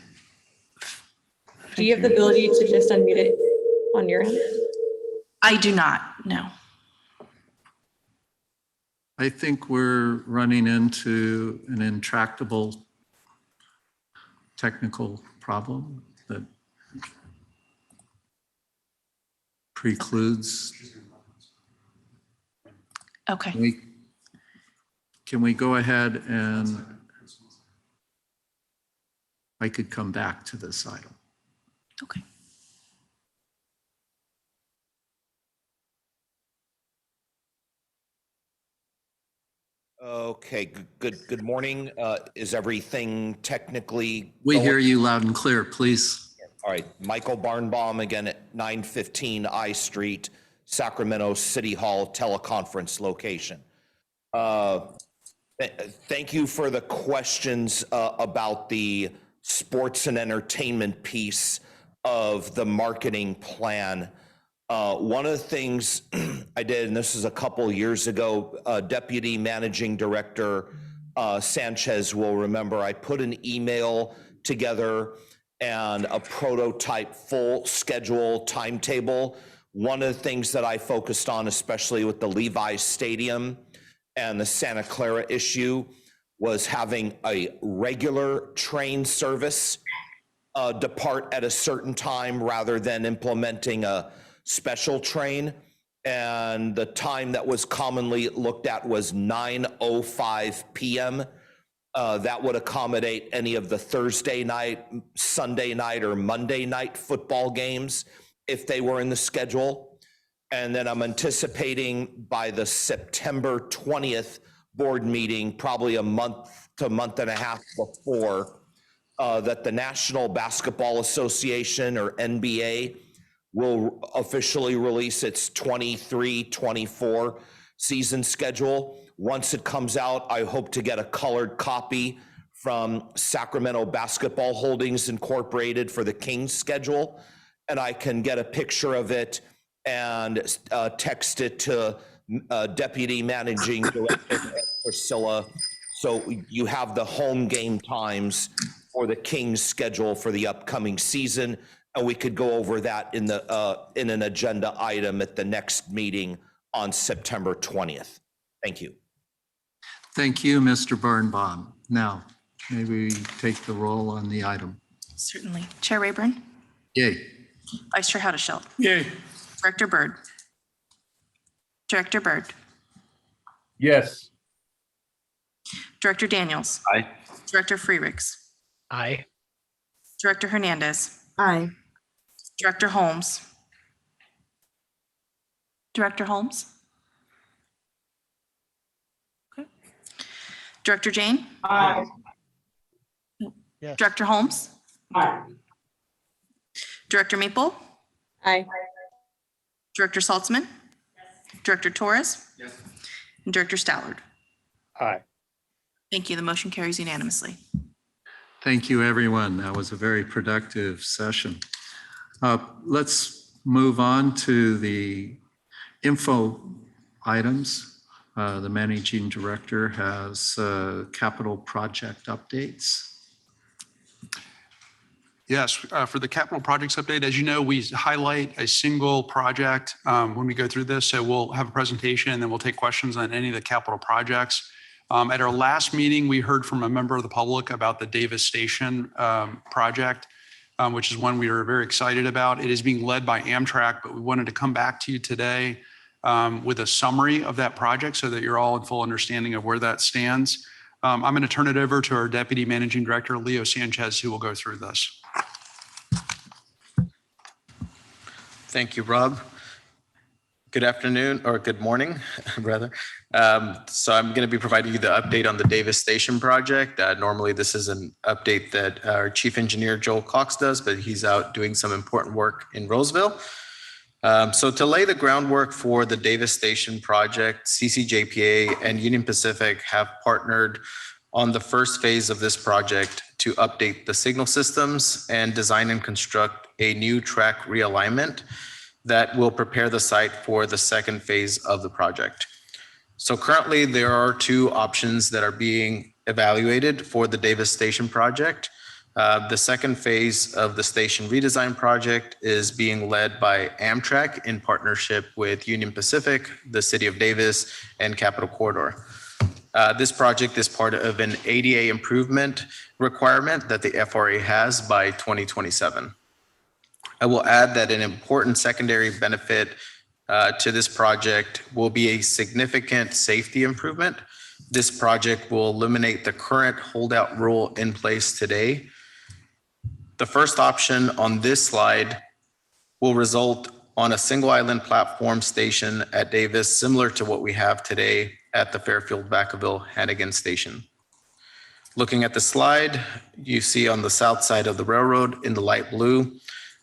Do you have the ability to just unmute it on your end? I do not, no. I think we're running into an intractable technical problem that precludes. Okay. Can we go ahead and I could come back to this item. Okay. Okay, good morning. Is everything technically? We going? hear you loud and clear, please. All right, Michael Barnbaum again at 915 I Street, Sacramento City Hall teleconference location. Thank you for the questions about the sports and entertainment piece of the marketing plan. One of the things I did, and this is a couple years ago, Deputy Managing Director Sanchez will remember, I put an email together and a prototype full schedule timetable. One of the things that I focused on, especially with the Levi's Stadium and the Santa Clara issue, was having a regular train service depart at a certain time rather than implementing a special train. And the time that was commonly looked at was 9:05 p.m. That would accommodate any of the Thursday night, Sunday night, or Monday night football games if they were in the schedule. And then I'm anticipating by the September 20th board meeting, probably a month to month and a half before, that the National Basketball Association, or NBA, will officially release its 23-24 season schedule. Once it comes out, I hope to get a colored copy from Sacramento Basketball Holdings Incorporated for the Kings schedule, and I can get a picture of it and text it to Deputy Managing Director Priscilla, so you have the home game times for the Kings schedule for the upcoming season, and we could go over that in an agenda item at the next meeting on September 20th. Thank you. Thank you, Mr. Birnbaum. Now, may we take the roll on the item? Certainly. Chair Rayburn? Yay. Vice Chair Haudashelt? Yay. Director Byrd? Director Byrd? Yes. Director Daniels? Aye. Director Freerichs? Aye. Director Hernandez? Aye. Director Holmes? Director Holmes? Okay. Director Jane? Aye. Yes. Director Holmes? Aye. Director Maple? Aye. Director Saltzman? Director Torres? Yes. And Director Stallard? Aye. Thank you. The motion carries unanimously. Thank you, everyone. That was a very productive session. Let's move on to the info items. The managing director has capital project updates. Yes, for the capital projects update, as you know, we highlight a single project when we go through this. So we'll have a presentation and then we'll take questions on any of the capital projects. At our last meeting, we heard from a member of the public about the Davis Station project, which is one we are very excited about. It is being led by Amtrak, but we wanted to come back to you today with a summary of that project so that you're all in full understanding of where that stands. I'm going to turn it over to our Deputy Managing Director, Leo Sanchez, who will go through this. Thank you, Rob. Good afternoon, or good morning, rather. So I'm going to be providing you the update on the Davis Station project. Normally, this is an update that our Chief Engineer, Joel Cox, does, but he's out doing some important work in Roseville. So to lay the groundwork for the Davis Station project, CCJPA and Union Pacific have partnered on the first phase of this project to update the signal systems and design and construct a new track realignment that will prepare the site for the second phase of the project. So currently there are two options that are being evaluated for the Davis Station project. The second phase of the station redesign project is being led by Amtrak in partnership with Union Pacific, the City of Davis, and Capital Corridor. This project is part of an ADA improvement requirement that the FRA has by 2027. I will add that an important secondary benefit to this project will be a significant safety improvement. This project will eliminate the current holdout rule in place today. The first option on this slide will result on a single island platform station at Davis, similar to what we have today at the Fairfield Vacaville Hannigan station. Looking at the slide, you see on the south side of the railroad in the light blue,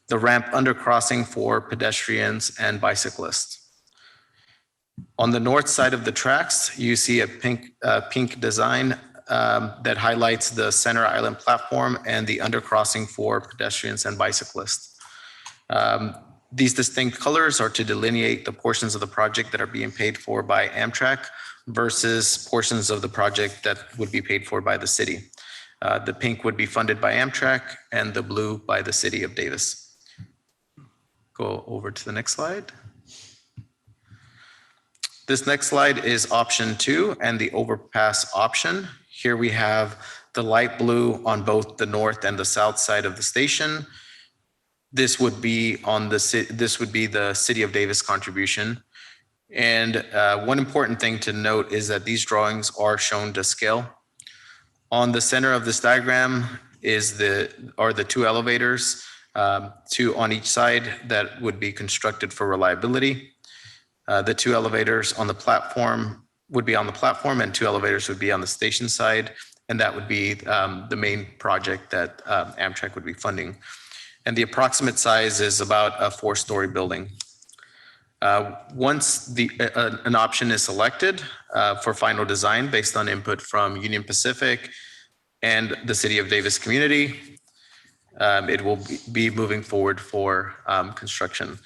the ramp undercrossing for pedestrians and bicyclists. On the north side of the tracks, you see a pink design that highlights the center island platform and the undercrossing for pedestrians and bicyclists. These distinct colors are to delineate the portions of the project that are being paid for by Amtrak versus portions of the project that would be paid for by the city. The pink would be funded by Amtrak and the blue by the City of Davis. Go over to the next slide. This next slide is option 2 and the overpass option. Here we have the light blue on both the north and the south side of the station. This would be the City of Davis contribution. And one important thing to note is that these drawings are shown to scale. On the center of this diagram are the two elevators, two on each side that would be constructed for reliability. The two elevators on the platform would be on the platform and two elevators would be on the station side. And that would be the main project that Amtrak would be funding. And the approximate size is about a 4-story building. Once an option is selected for final design based on input from Union Pacific and the City of Davis community, it will be moving forward for construction.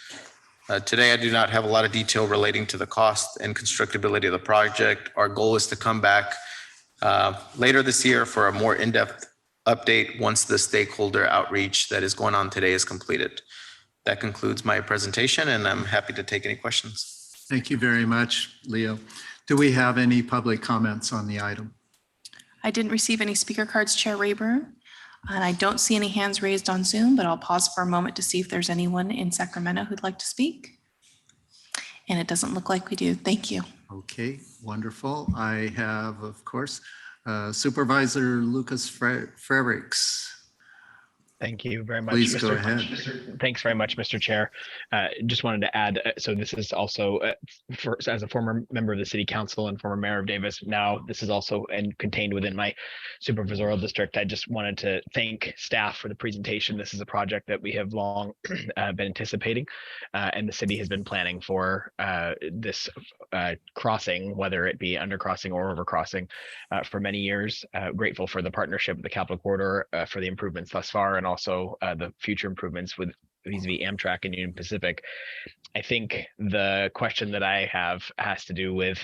Today, I do not have a lot of detail relating to the cost and constructability of the project. Our goal is to come back later this year for a more in-depth update once the stakeholder outreach that is going on today is completed. That concludes my presentation, and I'm happy to take any questions. Thank you very much, Leo. Do we have any public comments on the item? I didn't receive any speaker cards, Chair Rayburn, and I don't see any hands raised on Zoom, but I'll pause for a moment to see if there's anyone in Sacramento who'd like to speak. And it doesn't look like we do. Thank you. Okay, wonderful. I have, of course, Supervisor Lucas Frerichs. Thank you very much. Please go Mr. ahead. Thanks very much, Mr. Chair. Just wanted to add, so this is also, as a former member of the City Council and former Mayor of Davis, now this is also and contained within my supervisorial district. I just wanted to thank staff for the presentation. This is a project that we have long been anticipating, and the city has been planning for this crossing, whether it be undercrossing or overcrossing, for many years. Grateful for the partnership with the Capital Corridor for the improvements thus far, and also the future improvements with vis-a-vis Amtrak and Union Pacific. I think the question that I have has to do with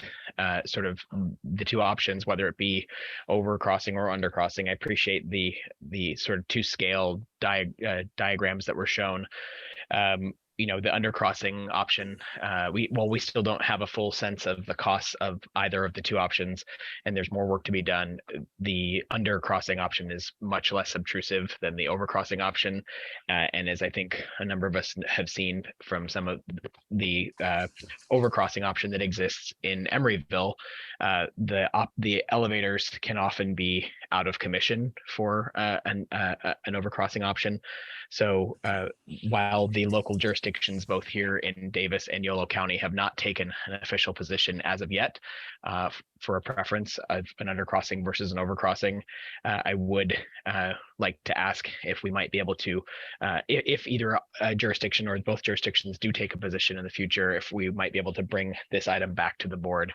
sort of the two options, whether it be overcrossing or undercrossing. I appreciate the sort of two scale diagrams that were shown. You know, the undercrossing option, we still don't have a full sense of the costs of either of the two options, and there's more work to be done. The undercrossing option is much less obtrusive than the overcrossing option, and as I think a number of us have seen from some of the overcrossing option that exists in Emeryville, the elevators can often be out of commission for an overcrossing option. So while the local jurisdictions, both here in Davis and Yolo County, have not taken an official position as of yet for a preference of an undercrossing versus an overcrossing, I would like to ask if we might be able to, if either jurisdiction or both jurisdictions do take a position in the future, if we might be able to bring this item back to the board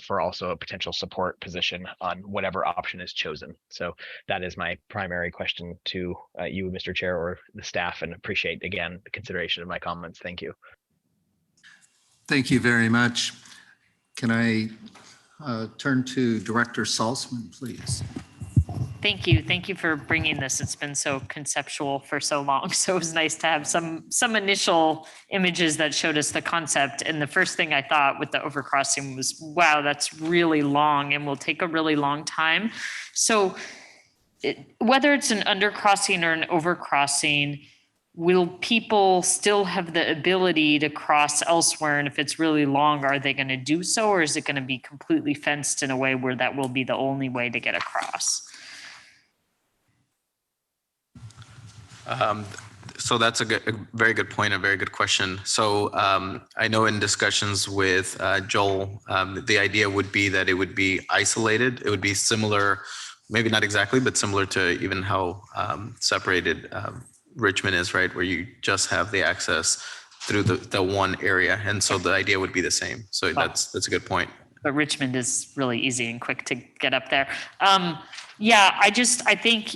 for also a potential support position on whatever option is chosen. So that is my primary question to you, Mr. Chair, or the staff, and appreciate again the consideration of my comments. Thank you. Thank you very much. Can I turn to Director Salzman, please? Thank you. Thank you for bringing this. It's been so conceptual for so long. So it was nice to have some initial images that showed us the concept. And the first thing I thought with the overcrossing was, wow, that's really long and will take a really long time. So whether it's an undercrossing or an overcrossing, will people still have the ability to cross elsewhere? And if it's really long, are they going to do so? Or is it going to be completely fenced in a way where that will be the only way to get across? So that's a very good point, a very good question. So I know in discussions with Joel, the idea would be that it would be isolated. It would be similar, maybe not exactly, but similar to even how separated Richmond is, right? Where you just have the access through the one area. And so the idea would be the same. So that's a good point. But Richmond is really easy and quick to get up there. Yeah, I think,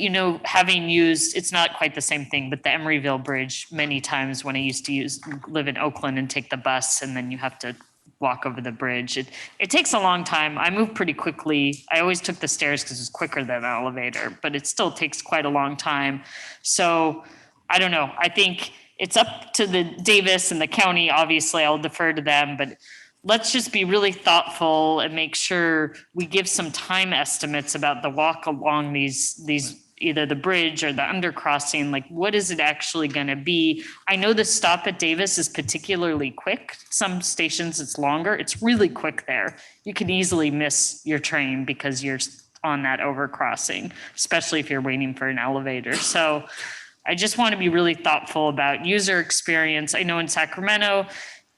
having used, it's not quite the same thing, but the Emeryville Bridge many times when I used to live in Oakland and take the bus, and then you have to walk over the bridge. It takes a long time. I moved pretty quickly. I always took the stairs because it's quicker than an elevator, but it still takes quite a long time. So I don't know. I think it's up to the Davis and the county. Obviously, I'll defer to them, but let's just be really thoughtful and make sure we give some time estimates about the walk along these either the bridge or the undercrossing. Like, what is it actually going to be? I know the stop at Davis is particularly quick. Some stations it's longer. It's really quick there. You can easily miss your train because you're on that overcrossing, especially if you're waiting for an elevator. So I just want to be really thoughtful about user experience. I know in Sacramento,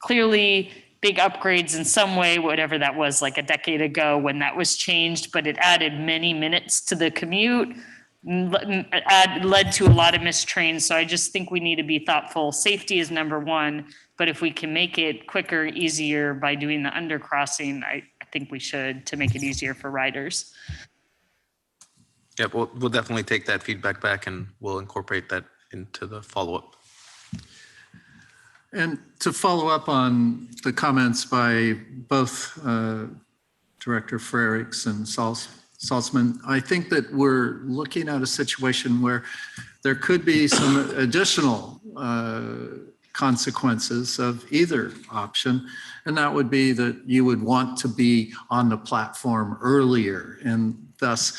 clearly big upgrades in some way, whatever that was like a decade ago when that was changed, but it added many minutes to the commute, led to a lot of missed trains. So I just think we need to be thoughtful. Safety is number one, but if we can make it quicker, easier by doing the undercrossing, I think we should, to make it easier for riders. Yeah, we'll definitely take that feedback back and we'll incorporate that into the follow-up. And to follow up on the comments by both Director Frerichs and Salzman, I think that we're looking at a situation where there could be some additional consequences of either option, and that would be that you would want to be on the platform earlier and thus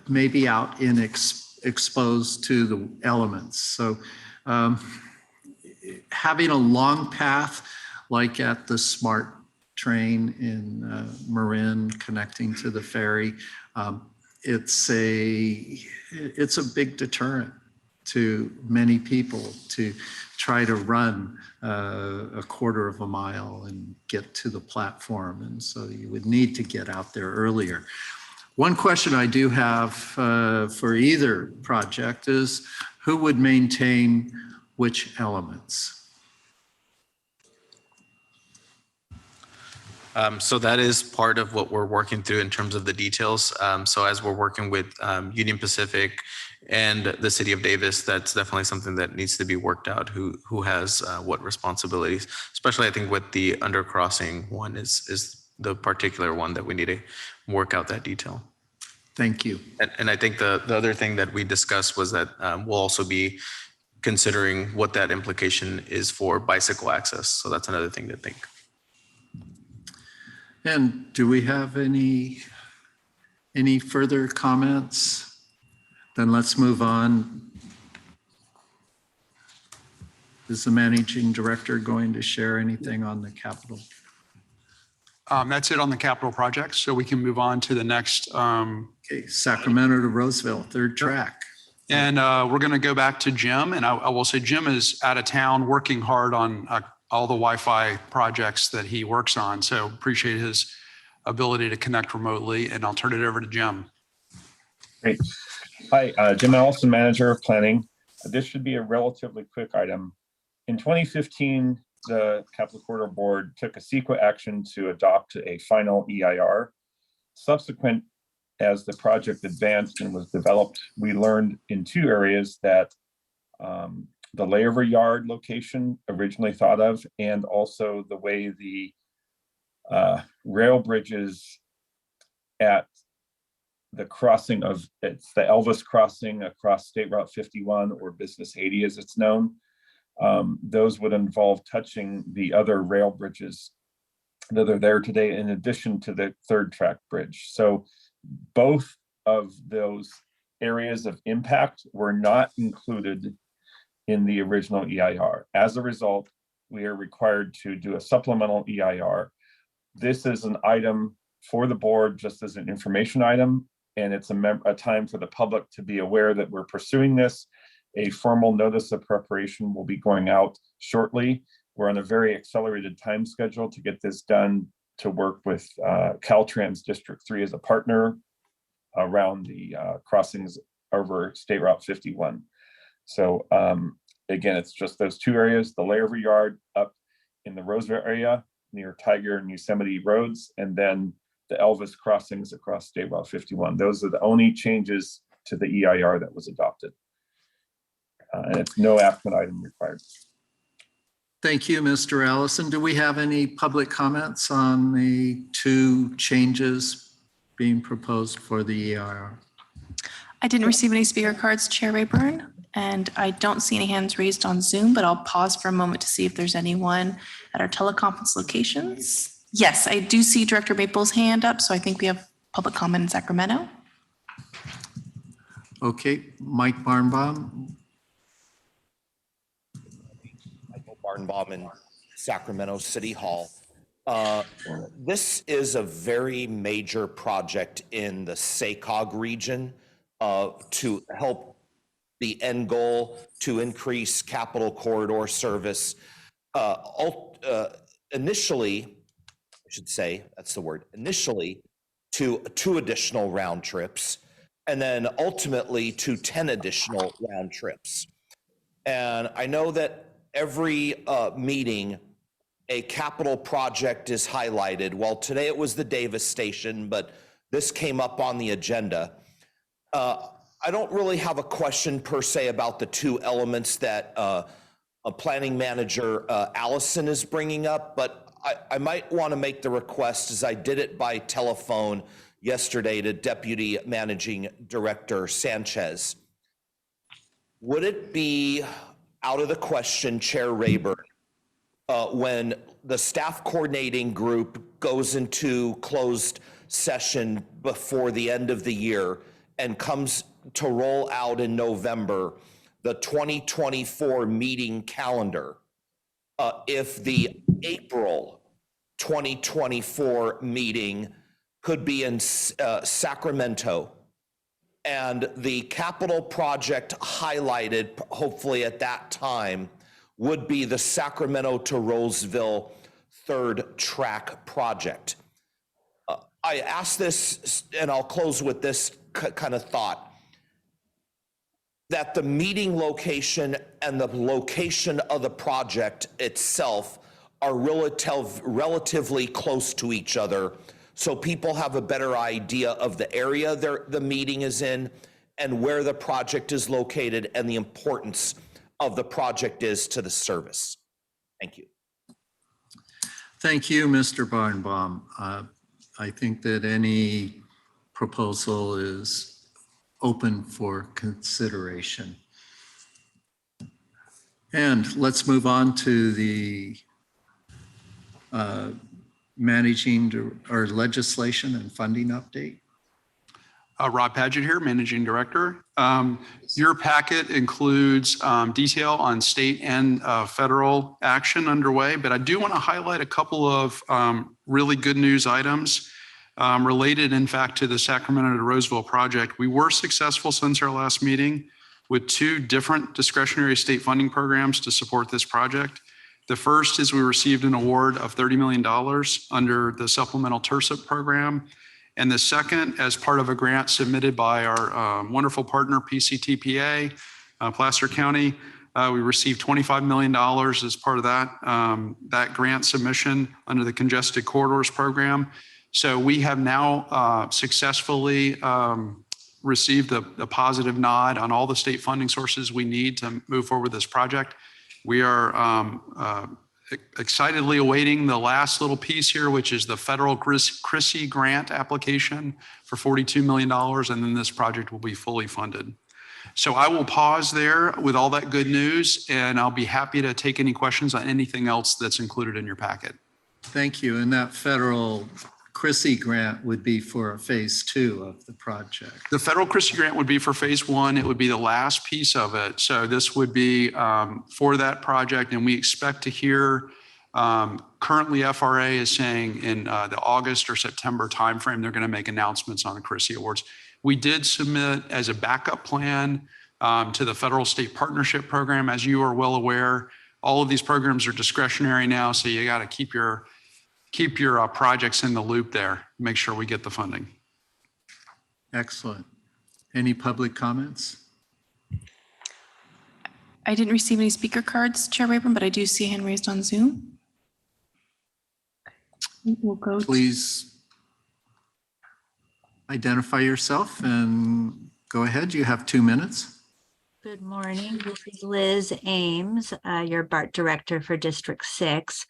maybe out in exposed to the elements. So having a long path like at the SMART train in Marin connecting to the ferry, it's a big deterrent. to many people to try to run a quarter of a mile and get to the platform. And so you would need to get out there earlier. One question I do have for either project is who would maintain which elements? So that is part of what we're working through in terms of the details. So as we're working with Union Pacific and the city of Davis, that's definitely something that needs to be worked out, who has what responsibilities, especially I think with the undercrossing one is the particular one that we need to work out that detail. Thank you. And I think the other thing that we discussed was that we'll also be considering what that implication is for bicycle access. So that's another thing to think. And do we have any further comments? Then let's move on. Is the managing director going to share anything on the capital? That's it on the capital projects. So we can move on to the next. Okay, Sacramento to Roseville, third track. And we're going to go back to Jim. And I will say Jim is out of town working hard on all the Wi-Fi projects that he works on. So appreciate his ability to connect remotely, and I'll turn it over to Jim. Great. Hi, Jim Allison, Manager of Planning. This should be a relatively quick item. In 2015, the Capital Corridor Board took a CEQA action to adopt a final EIR. Subsequent, as the project advanced and was developed, we learned in two areas that the layover yard location originally thought of, and also the way the rail bridges at the crossing of, it's the Elvis crossing across State Route 51 or Business 80 as it's known. Those would involve touching the other rail bridges that are there today in addition to the third track bridge. So both of those areas of impact were not included in the original EIR. As a result, we are required to do a supplemental EIR. This is an item for the board, just as an information item, and it's a time for the public to be aware that we're pursuing this. A formal notice of preparation will be going out shortly. We're on a very accelerated time schedule to get this done, to work with Caltrans District 3 as a partner around the crossings over State Route 51. So again, it's just those two areas, the layover yard up in the Roseville area near Tiger and Yosemite roads, and then the Elvis crossings across State Route 51. Those are the only changes to the EIR that was adopted. And it's no action item required. Thank you, Mr. Allison. Do we have any public comments on the two changes being proposed for the EIR? I didn't receive any speaker cards, Chair Rayburn, and I don't see any hands raised on Zoom, but I'll pause for a moment to see if there's anyone at our teleconference locations. Yes, I do see Director Maple's hand up, so I think we have public comment in Sacramento. Okay, Mike Barnbaum. Michael Barnbaum in Sacramento City Hall. This is a very major project in the SACOG region to help the end goal to increase Capital Corridor service. Initially, I should say, that's the word, initially to 2 additional round trips, and then ultimately to 10 additional round trips. And I know that every meeting, a capital project is highlighted. Well, today it was the Davis station, but this came up on the agenda. I don't really have a question per se about the 2 elements that a planning manager, Allison, is bringing up, but I might want to make the request, as I did it by telephone yesterday to Deputy Managing Director Sanchez. Would it be out of the question, Chair Rayburn, when the staff coordinating group goes into closed session before the end of the year and comes to roll out in November the 2024 meeting calendar, if the April 2024 meeting could be in Sacramento And the capital project highlighted, hopefully at that time, would be the Sacramento to Roseville third track project. I asked this, and I'll close with this kind of thought, that the meeting location and the location of the project itself are relatively close to each other, so people have a better idea of the area the meeting is in and where the project is located and the importance of the project is to the service. Thank you. Thank you, Mr. Barnbaum. I think that any proposal is open for consideration. And let's move on to the managing or legislation and funding update. Rob Paget here, Managing Director. Your packet includes detail on state and federal action underway, but I do want to highlight a couple of really good news items related, in fact, to the Sacramento to Roseville project. We were successful since our last meeting with 2 different discretionary state funding programs to support this project. The first is we received an award of $30 million under the supplemental TIRSIP program. And the second, as part of a grant submitted by our wonderful partner, PCTPA, Placer County, we received $25 million as part of that grant submission under the Congested Corridors Program. So we have now successfully received a positive nod on all the state funding sources we need to move forward with this project. We are excitedly awaiting the last little piece here, which is the federal CRISI grant application for $42 million, and then this project will be fully funded. So I will pause there with all that good news, and I'll be happy to take any questions on anything else that's included in your packet. Thank you. And that federal CRISI grant would be for phase 2 of the project. The federal CRISI grant would be for phase 1. It would be the last piece of it. So this would be for that project. And we expect to hear, currently FRA is saying in the August or September timeframe, they're going to make announcements on the CRISI awards. We did submit as a backup plan to the federal state partnership program. As you are well aware, all of these programs are discretionary now. So you got to keep your projects in the loop there, make sure we get the funding. Excellent. Any public comments? I didn't receive any speaker cards, Chair Rayburn, but I do see a hand raised on Zoom. We'll go. Please identify yourself and go ahead. You have 2 minutes. Good morning. This is Liz Ames, your BART Director for District 6.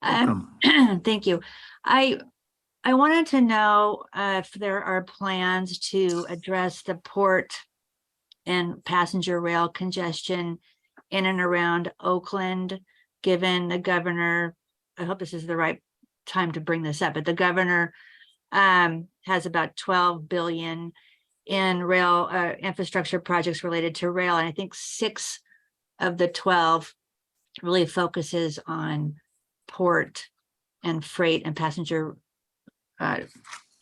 Thank you. I wanted to know if there are plans to address the port and passenger rail congestion in and around Oakland, given the governor, I hope this is the right time to bring this up, but the governor has about 12 billion in rail infrastructure projects related to rail. And I think 6 of the 12 really focuses on port and freight and passenger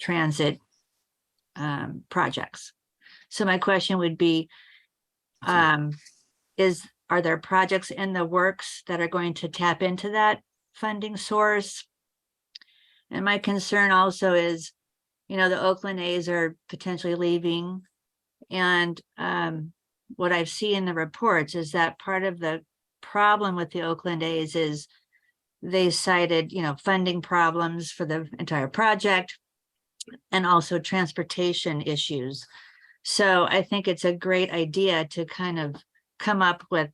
transit projects. So my question would be, are there projects in the works that are going to tap into that funding source? And my concern also is, the Oakland A's are potentially leaving. And what I've seen in the reports is that part of the problem with the Oakland A's is they cited, funding problems for the entire project and also transportation issues. So I think it's a great idea to kind of come up with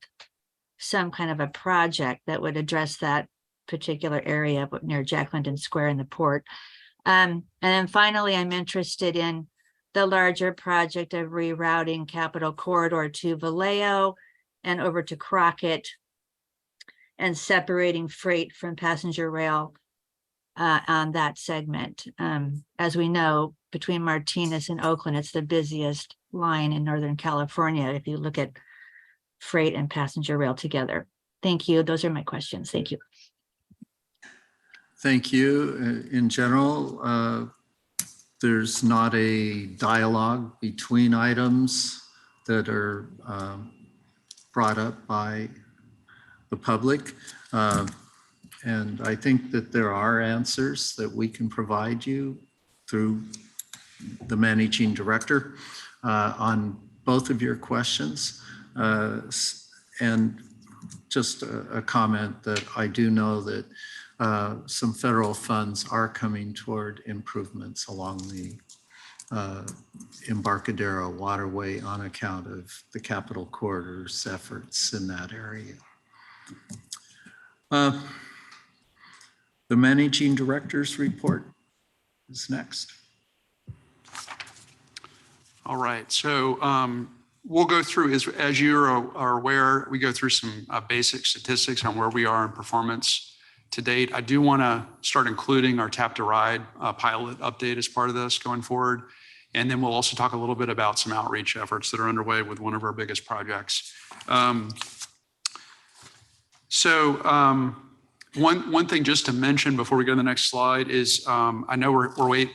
some kind of a project that would address that particular area near Jack London Square in the port. And then finally, I'm interested in the larger project of rerouting Capitol Corridor to Vallejo and over to Crockett, and separating freight from passenger rail on that segment. As we know, between Martinez and Oakland, it's the busiest line in Northern California if you look at freight and passenger rail together. Thank you. Those are my questions. Thank you. Thank you. In general, there's not a dialogue between items that are brought up by the public. And I think that there are answers that we can provide you through the managing director on both of your questions. And just a comment that I do know that some federal funds are coming toward improvements along the Embarcadero waterway on account of the Capital Corridor's efforts in that area. The managing director's report is next. All right, so we'll go through, as you are aware, we go through some basic statistics on where we are in performance to date. I do want to start including our Tap to Ride pilot update as part of this going forward. And then we'll also talk a little bit about some outreach efforts that are underway with one of our biggest projects. One thing just to mention before we go to the next slide is I know we're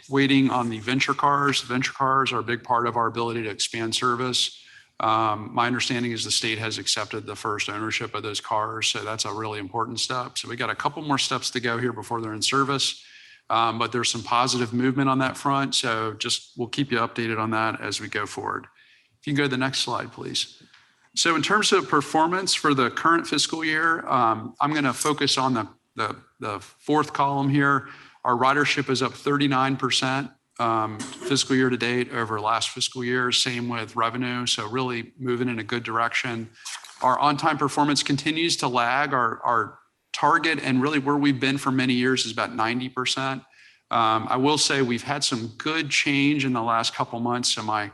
waiting on the venture cars. Venture cars are a big part of our ability to expand service. My understanding is the state has accepted the first ownership of those cars, so that's a really important step. So we got a couple more steps to go here before they're in service, but there's some positive movement on that front. So just we'll keep you updated on that as we go forward. If you can go to the next slide, please. So in terms of performance for the current fiscal year, I'm going to focus on the fourth column here. Our ridership is up 39% fiscal year to date over last fiscal year. Same with revenue, so really moving in a good direction. Our on-time performance continues to lag. Our target and really where we've been for many years is about 90%. I will say we've had some good change in the last couple months, so my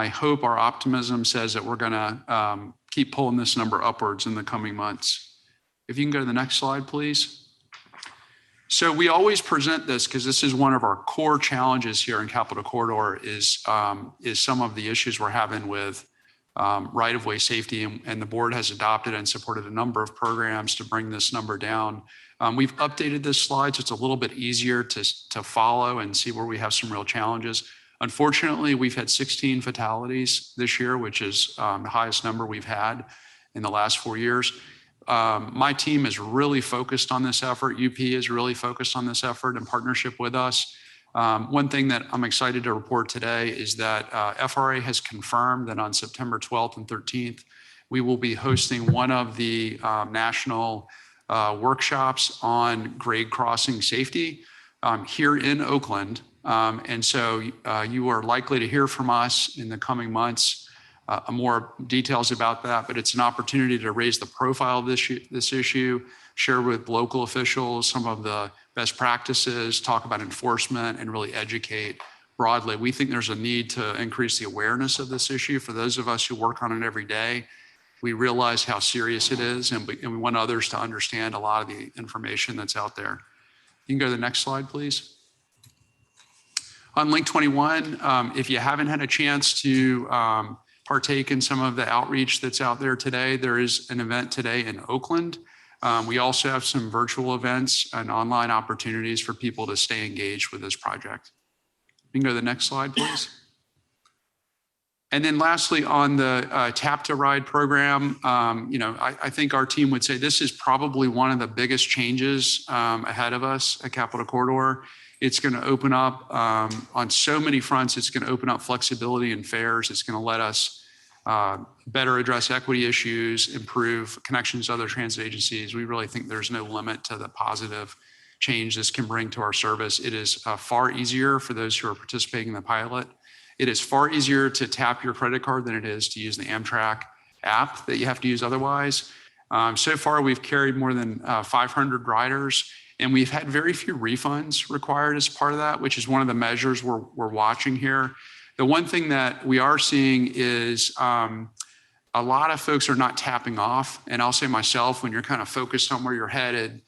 hope, our optimism says that we're gonna keep pulling this number upwards in the coming months. If you can go to the next slide, please. So we always present this because this is one of our core challenges here in Capital Corridor is some of the issues we're having with right-of-way safety, and the board has adopted and supported a number of programs to bring this number down. We've updated this slide so it's a little bit easier to follow and see where we have some real challenges. Unfortunately, we've had 16 fatalities this year, which is the highest number we've had in the last 4 years. My team is really focused on this effort. UP is really focused on this effort in partnership with us. One thing that I'm excited to report today is that FRA has confirmed that on September 12th and 13th, we will be hosting one of the national workshops on grade crossing safety here in Oakland. And so you are likely to hear from us in the coming months more details about that, but it's an opportunity to raise the profile of this issue, share with local officials some of the best practices, talk about enforcement, and really educate broadly. We think there's a need to increase the awareness of this issue. For those of us who work on it every day, we realize how serious it is, and we want others to understand a lot of the information that's out there. You can go to the next slide, please. On Link 21, if you haven't had a chance to partake in some of the outreach that's out there today, there is an event today in Oakland. We also have some virtual events and online opportunities for people to stay engaged with this project. You can go to the next slide, please. And then lastly, on the Tap to Ride program, I think our team would say this is probably one of the biggest changes ahead of us at Capital Corridor. It's going to open up on so many fronts. It's going to open up flexibility in fares. It's going to let us better address equity issues, improve connections to other transit agencies. We really think there's no limit to the positive change this can bring to our service. It is far easier for those who are participating in the pilot. It is far easier to tap your credit card than it is to use the Amtrak app that you have to use otherwise. So far, we've carried more than 500 riders, and we've had very few refunds required as part of that, which is one of the measures we're watching here. The one thing that we are seeing is a lot of folks are not tapping off. And I'll say myself, when you're kind of focused on where you're headed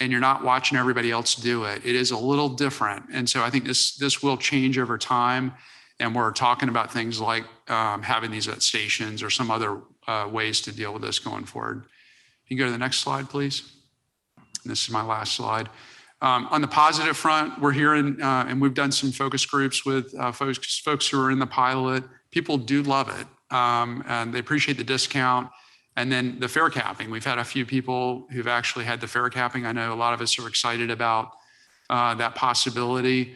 and you're not watching everybody else do it, it is a little different. And so I think this will change over time. And we're talking about things like having these at stations or some other ways to deal with this going forward. You can go to the next slide, please. This is my last slide. On the positive front, we're hearing, and we've done some focus groups with folks who are in the pilot. People do love it, and they appreciate the discount. And then the fare capping. We've had a few people who've actually had the fare capping. I know a lot of us are excited about that possibility.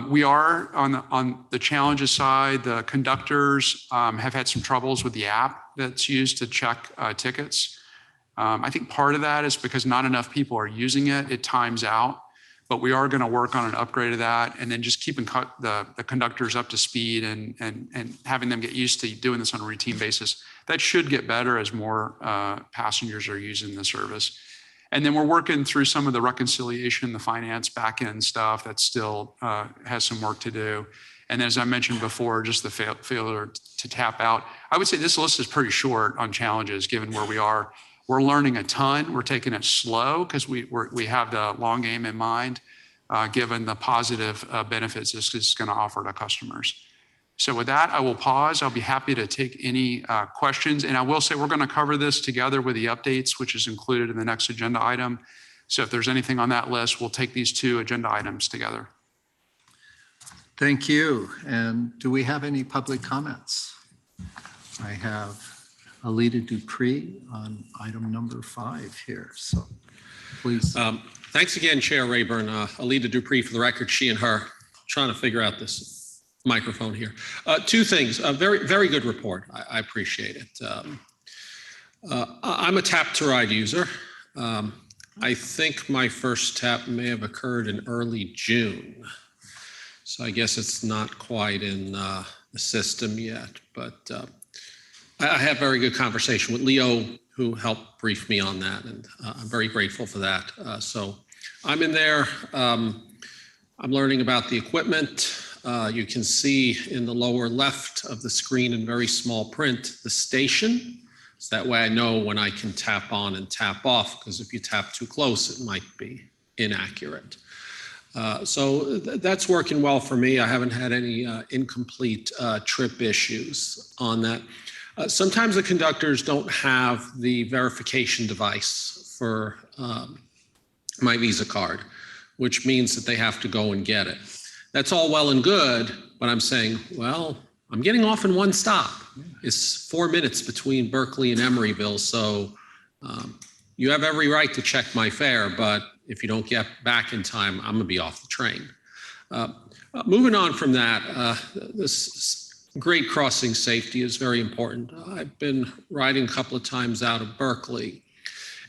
We are on the challenges side. The conductors have had some troubles with the app that's used to check tickets. I think part of that is because not enough people are using it. It times out, but we are going to work on an upgrade of that, and then just keeping the conductors up to speed and having them get used to doing this on a routine basis. That should get better as more passengers are using the service. And then we're working through some of the reconciliation, the finance back-end stuff that still has some work to do. And as I mentioned before, just the failure to tap out. I would say this list is pretty short on challenges given where we are. We're learning a ton. We're taking it slow because we have the long game in mind, given the positive benefits this is going to offer to customers. So with that, I will pause. I'll be happy to take any questions. And I will say we're going to cover this together with the updates, which is included in the next agenda item. So if there's anything on that list, we'll take these two agenda items together. Thank you. And do we have any public comments? I have Alita Dupree on item number 5 here. So please. Thanks again, Chair Rayburn. Alita Dupree, for the record, she and her, trying to figure out this microphone here. Two things. A very, very good report. I appreciate it. I'm a Tap to Ride user. I think my first tap may have occurred in early June. So I guess it's not quite in the system yet, but I had a very good conversation with Leo, who helped brief me on that, and I'm very grateful for that. So I'm in there. I'm learning about the equipment. You can see in the lower left of the screen in very small print, the station. So that way I know when I can tap on and tap off, because if you tap too close, it might be inaccurate. So that's working well for me. I haven't had any incomplete trip issues on that. Sometimes the conductors don't have the verification device for my Visa card, which means that they have to go and get it. That's all well and good, but I'm saying, well, I'm getting off in one stop. It's 4 minutes between Berkeley and Emeryville, so you have every right to check my fare, but if you don't get back in time, I'm gonna be off the train. Moving on from that, this grade crossing safety is very important. I've been riding a couple of times out of Berkeley,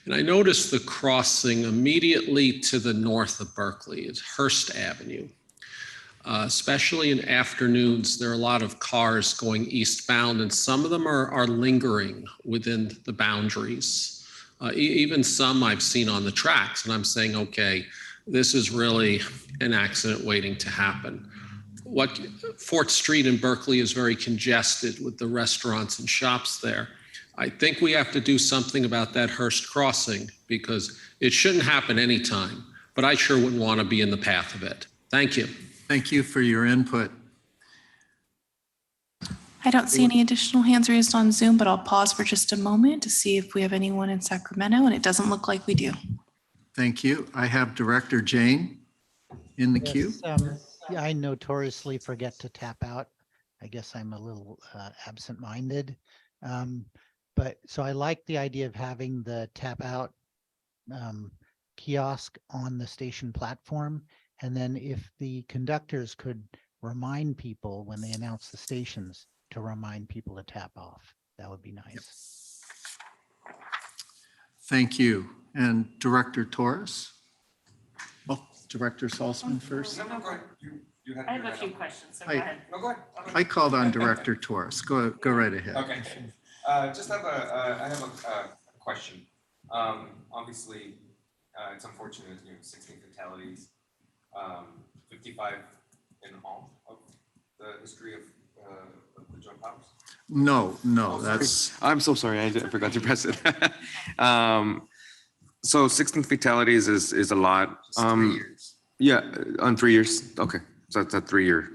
and I noticed the crossing immediately to the north of Berkeley is Hearst Avenue. Especially in afternoons, there are a lot of cars going eastbound, and some of them are lingering within the boundaries. Even some I've seen on the tracks, and I'm saying, okay, this is really an accident waiting to happen. Fort Street in Berkeley is very congested with the restaurants and shops there. I think we have to do something about that Hearst crossing, because it shouldn't happen anytime, but I sure wouldn't want to be in the path of it. Thank you. Thank you for your input. I don't see any additional hands raised on Zoom, but I'll pause for just a moment to see if we have anyone in Sacramento, and it doesn't look like we do. Thank you. I have Director Jane in the queue. Yeah, I notoriously forget to tap out. I guess I'm a little absent-minded. But so I like the idea of having the tap out kiosk on the station platform. And then if the conductors could remind people when they announce the stations to remind people to tap off, that would be nice. Thank you. And Director Torres? Oh, Director Salzman first. I have a few questions, so go ahead. No, go ahead. I called on Director Torres. Go right ahead. Okay. Just have I have a question. Obviously, it's unfortunate, 16 fatalities. 55 in all of the history of the Joint Powers? No, that's. I'm so sorry. I forgot to press it. So 16 fatalities is a lot. 3 years. Yeah, on 3 years. Okay, so that's a 3 year.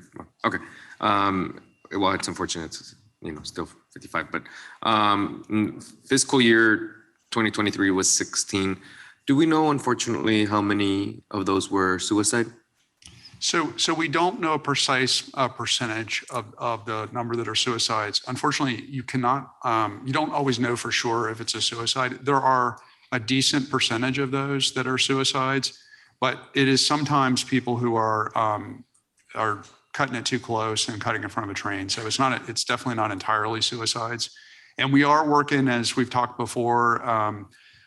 Okay. Well, it's unfortunate. It's, still 55, but fiscal year 2023 was 16. Do we know, unfortunately, how many of those were suicide? So we don't know a precise percentage of the number that are suicides. Unfortunately, you cannot, you don't always know for sure if it's a suicide. There are a decent percentage of those that are suicides, but it is sometimes people who are cutting it too close and cutting in front of a train. So it's definitely not entirely suicides. And we are working, as we've talked before,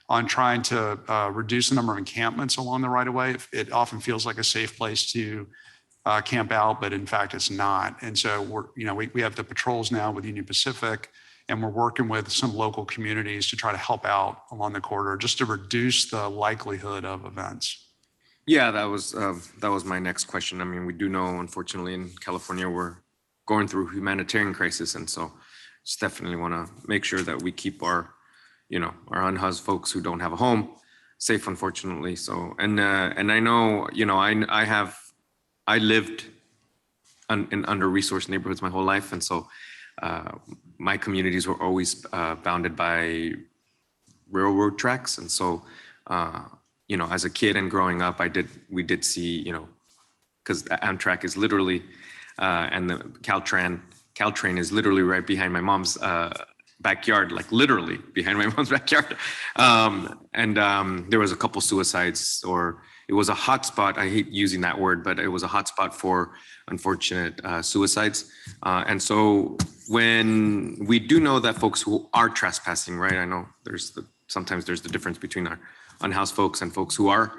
on trying to reduce the number of encampments along the right of way. It often feels like a safe place to camp out, but in fact it's not. And so we have the patrols now with Union Pacific, and we're working with some local communities to try to help out along the corridor just to reduce the likelihood of events. Yeah, that was my next question. I mean, we do know, unfortunately, in California, we're going through humanitarian crisis. And so just definitely want to make sure that we keep our unhoused folks who don't have a home safe, unfortunately. So, and I know, I lived in under-resourced neighborhoods my whole life. And so my communities were always bounded by railroad tracks. And so, as a kid and growing up, we did see, because Amtrak is literally, and the Caltrain is literally right behind my mom's backyard, like literally behind my mom's backyard. There was a couple suicides, or it was a hot spot. I hate using that word, but it was a hot spot for unfortunate suicides. And so when we do know that folks who are trespassing, right? I know sometimes there's the difference between our unhoused folks and folks who are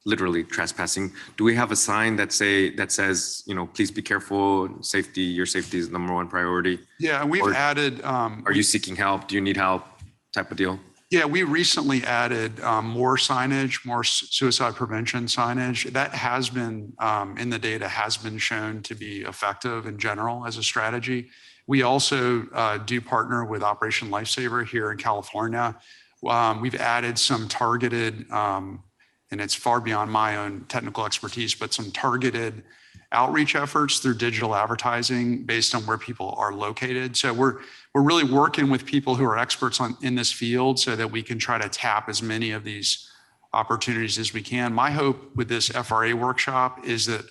literally trespassing. Do we have a sign that says, please be careful, your safety is number one priority? Yeah, and we've added. Are you seeking help? Do you need help? Type of deal? Yeah, we recently added more signage, more suicide prevention signage. That has been, in the data, has been shown to be effective in general as a strategy. We also do partner with Operation Lifesaver here in California. We've added some targeted, and it's far beyond my own technical expertise, but some targeted outreach efforts through digital advertising based on where people are located. So we're really working with people who are experts in this field so that we can try to tap as many of these opportunities as we can. My hope with this FRA workshop is that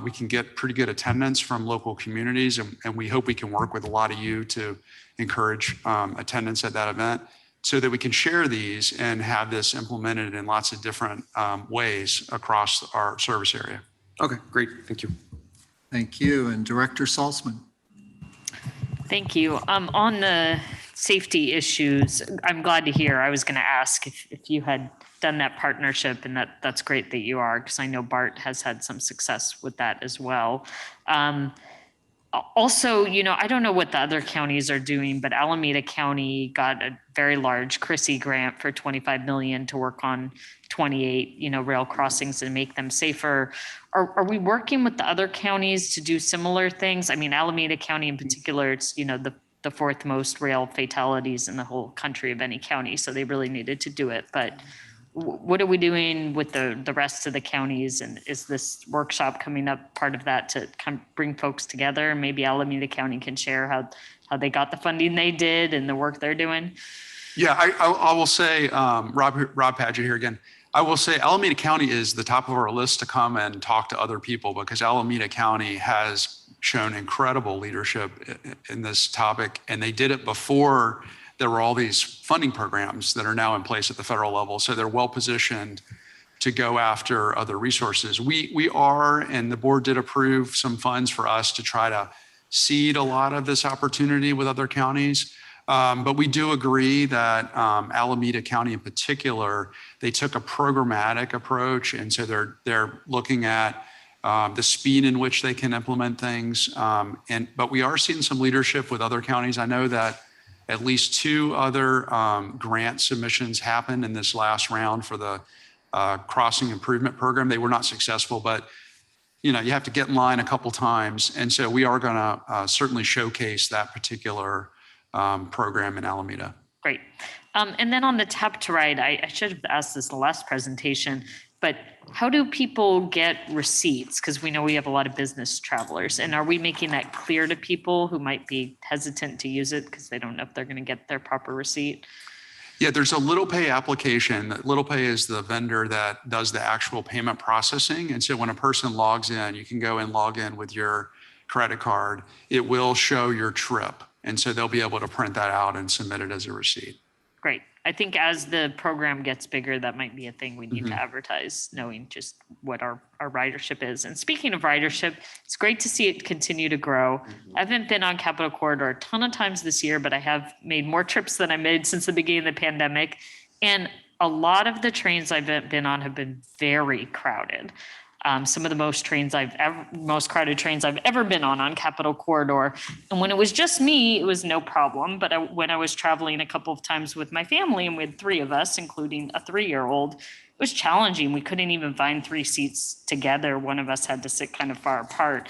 we can get pretty good attendance from local communities, and we hope we can work with a lot of you to encourage attendance at that event, so that we can share these and have this implemented in lots of different ways across our service area. Okay, great. Thank you. Thank you. And Director Salzman. Thank you. On the safety issues, I'm glad to hear. I was going to ask if you had done that partnership, and that's great that you are, because I know BART has had some success with that as well. Also, I don't know what the other counties are doing, but Alameda County got a very large CRISI grant for $25 million to work on 28, rail crossings and make them safer. Are we working with the other counties to do similar things? I mean, Alameda County in particular, it's, the fourth most rail fatalities in the whole country of any county. So they really needed to do it. But what are we doing with the rest of the counties? And is this workshop coming up part of that to kind of bring folks together? Maybe Alameda County can share how they got the funding they did and the work they're doing. Yeah, I will say, Rob Padgett here again. I will say Alameda County is the top of our list to come and talk to other people, because Alameda County has shown incredible leadership in this topic. And they did it before there were all these funding programs that are now in place at the federal level. So they're well positioned to go after other resources. We are, and the board did approve some funds for us to try to seed a lot of this opportunity with other counties. But we do agree that Alameda County in particular, they took a programmatic approach. And so they're looking at the speed in which they can implement things. But we are seeing some leadership with other counties. I know that at least 2 other grant submissions happened in this last round for the crossing improvement program. They were not successful, but you have to get in line a couple times. And so we are going to certainly showcase that particular program in Alameda. Great. And then on the Tap to Ride, I should have asked this in the last presentation, but how do people get receipts? Because we know we have a lot of business travelers. And are we making that clear to people who might be hesitant to use it because they don't know if they're going to get their proper receipt? Yeah, there's a Little Pay application. Little Pay is the vendor that does the actual payment processing. And so when a person logs in, you can go and log in with your credit card. It will show your trip. And so they'll be able to print that out and submit it as a receipt. Great. I think as the program gets bigger, that might be a thing we need to advertise, knowing just what our ridership is. And speaking of ridership, it's great to see it continue to grow. I haven't been on Capitol Corridor a ton of times this year, but I have made more trips than I made since the beginning of the pandemic. And a lot of the trains I've been on have been very crowded. Some of the most crowded trains I've ever been on Capitol Corridor. And when it was just me, it was no problem. But when I was traveling a couple of times with my family, and we had 3 of us, including a 3-year-old, it was challenging. We couldn't even find 3 seats together. One of us had to sit kind of far apart.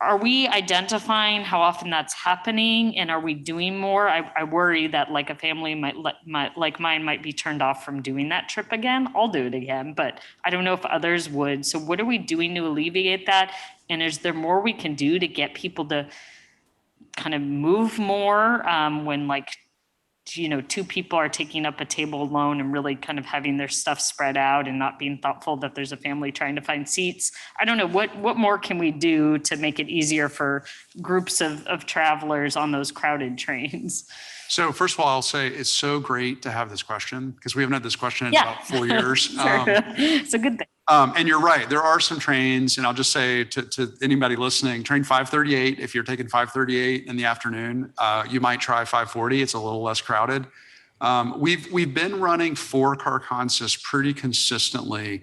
Are we identifying how often that's happening, and are we doing more? I worry that like a family like mine might be turned off from doing that trip again. I'll do it again, but I don't know if others would. So what are we doing to alleviate that? And is there more we can do to get people to kind of move more when 2 people are taking up a table alone and really kind of having their stuff spread out and not being thoughtful that there's a family trying to find seats? I don't know, what more can we do to make it easier for groups of travelers on those crowded trains? So first of all, I'll say it's so great to have this question because we haven't had this question in about 4 years. Sure. It's a good thing. And you're right, there are some trains, and I'll just say to anybody listening, train 538, if you're taking 538 in the afternoon, you might try 540. It's a little less crowded. We've been running 4-car consists pretty consistently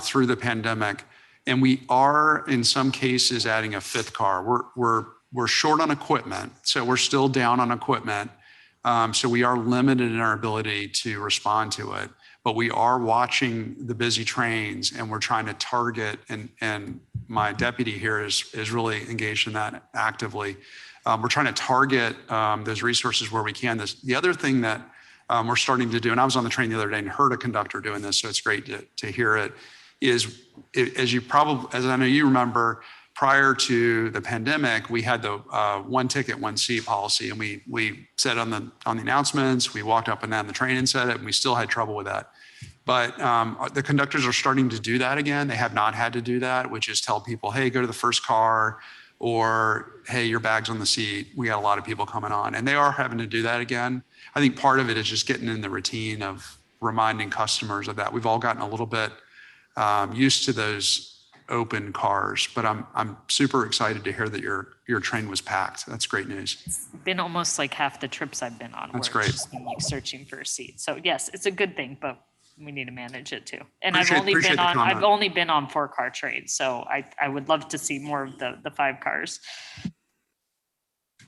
through the pandemic, and we are in some cases adding a 5th car. We're short on equipment, so we're still down on equipment. So we are limited in our ability to respond to it. But we are watching the busy trains, and we're trying to target, and my deputy here is really engaged in that actively. We're trying to target those resources where we can. The other thing that we're starting to do, and I was on the train the other day and heard a conductor doing this, so it's great to hear it, is as I know you remember, prior to the pandemic, we had the 1 ticket, 1 seat policy, and we said on the announcements, we walked up and down the train and said it, and we still had trouble with that. But the conductors are starting to do that again. They have not had to do that, which is tell people, hey, go to the first car, or hey, your bag's on the seat. We got a lot of people coming on, and they are having to do that again. I think part of it is just getting in the routine of reminding customers of that. We've all gotten a little bit used to those open cars, but I'm super excited to hear that your train was packed. That's great news. It's been almost like half the trips I've been on. That's where great. It's just been like searching for a seat. So yes, it's a good thing, but we need to manage it too. And Appreciate the comment. I've only been on 4-car trains, so I would love to see more of the 5 cars.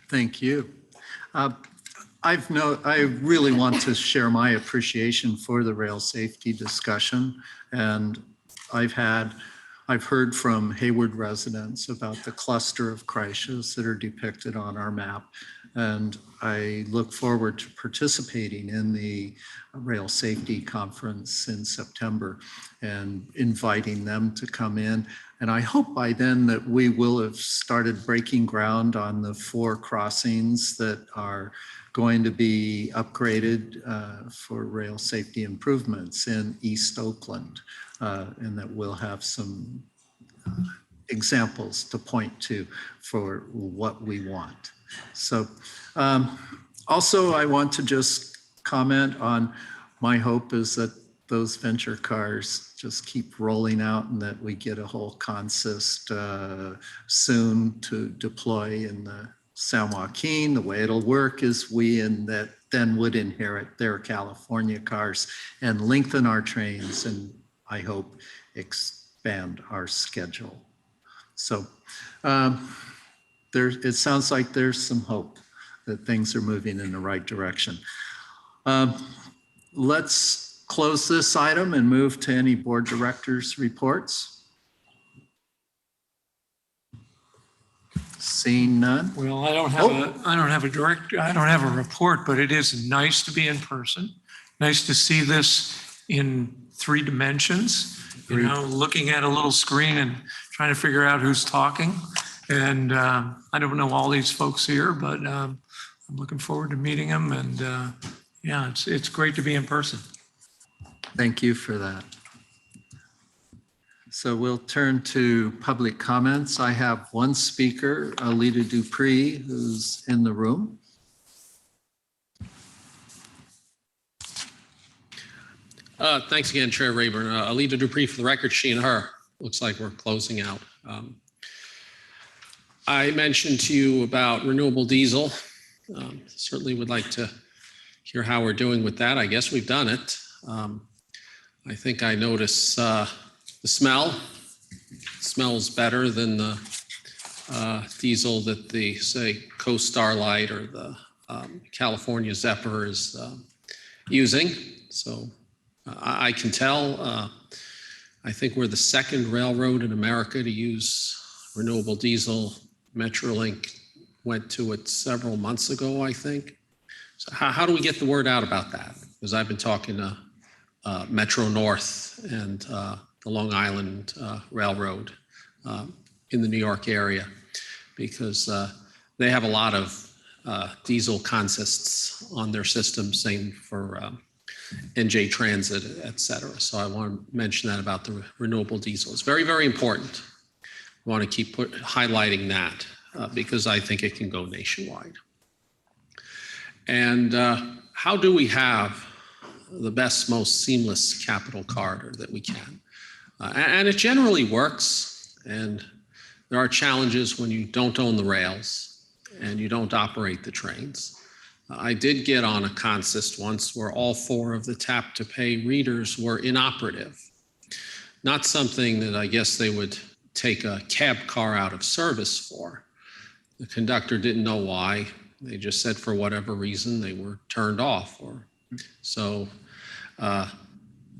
Thank you. I really want to share my appreciation for the rail safety discussion, and I've heard from Hayward residents about the cluster of crashes that are depicted on our map. And I look forward to participating in the Rail Safety Conference in September and inviting them to come in. And I hope by then that we will have started breaking ground on the 4 crossings that are going to be upgraded for rail safety improvements in East Oakland. And that we'll have some examples to point to for what we want. So also I want to just comment on my hope is that those venture cars just keep rolling out and that we get a whole consist soon to deploy in the San Joaquin. The way it'll work is we then would inherit their California cars and lengthen our trains and I hope expand our schedule. So it sounds like there's some hope that things are moving in the right direction. Let's close this item and move to any board directors' reports. Seeing none. Well, I don't have a report, but it is nice to be in person. Nice to see this in 3 dimensions, looking at a little screen and trying to figure out who's talking. And I don't know all these folks here, but I'm looking forward to meeting him, and yeah, it's great to be in person. Thank you for that. So we'll turn to public comments. I have one speaker, Alita Dupree, who's in the room. Thanks again, Chair Rayburn. Alita Dupree, for the record, she and her. Looks like we're closing out. I mentioned to you about renewable diesel. Certainly would like to hear how we're doing with that. I guess we've done it. I think I notice the smell. Smells better than the diesel that the, say, Coast Starlight or the California Zephyr is using. So I can tell. I think we're the second railroad in America to use renewable diesel. Metrolink went to it several months ago, I think. So how do we get the word out about that? Because I've been talking to Metro North and the Long Island Railroad in the New York area, because they have a lot of diesel consists on their system, same for NJ Transit, et cetera. So I want to mention that about the renewable diesel. It's very, very important. I want to keep highlighting that because I think it can go nationwide. And how do we have the best, most seamless capital corridor that we can? And it generally works. And there are challenges when you don't own the rails and you don't operate the trains. I did get on a consist once where all 4 of the tap to pay readers were inoperative. Not something that I guess they would take a cab car out of service for. The conductor didn't know why. They just said for whatever reason they were turned off. So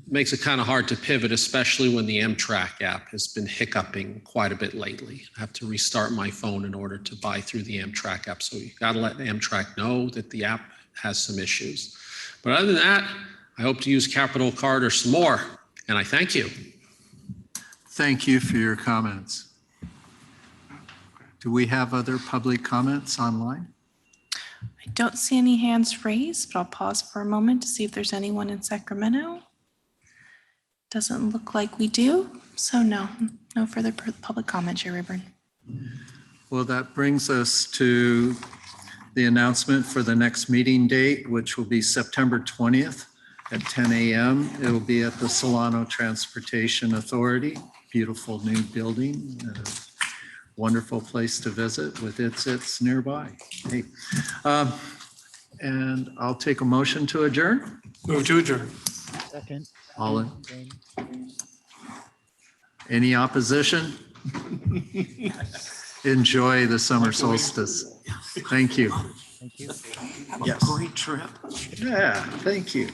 makes it kind of hard to pivot, especially when the Amtrak app has been hiccuping quite a bit lately. I have to restart my phone in order to buy through the Amtrak app. So you got to let Amtrak know that the app has some issues. But other than that, I hope to use Capital Corridor some more, and I thank you. Thank you for your comments. Do we have other public comments online? I don't see any hands raised, but I'll pause for a moment to see if there's anyone in Sacramento. Doesn't look like we do, so no further public comment, Chair Rayburn. Well, that brings us to the announcement for the next meeting date, which will be September 20th at 10 a.m. It will be at the Solano Transportation Authority. Beautiful new building, wonderful place to visit with its nearby. Hey, and I'll take a motion to adjourn. Move to adjourn. Second. All in. Any opposition? Enjoy the summer solstice. Thank you. Thank you. Have a great trip. Yeah, thank you.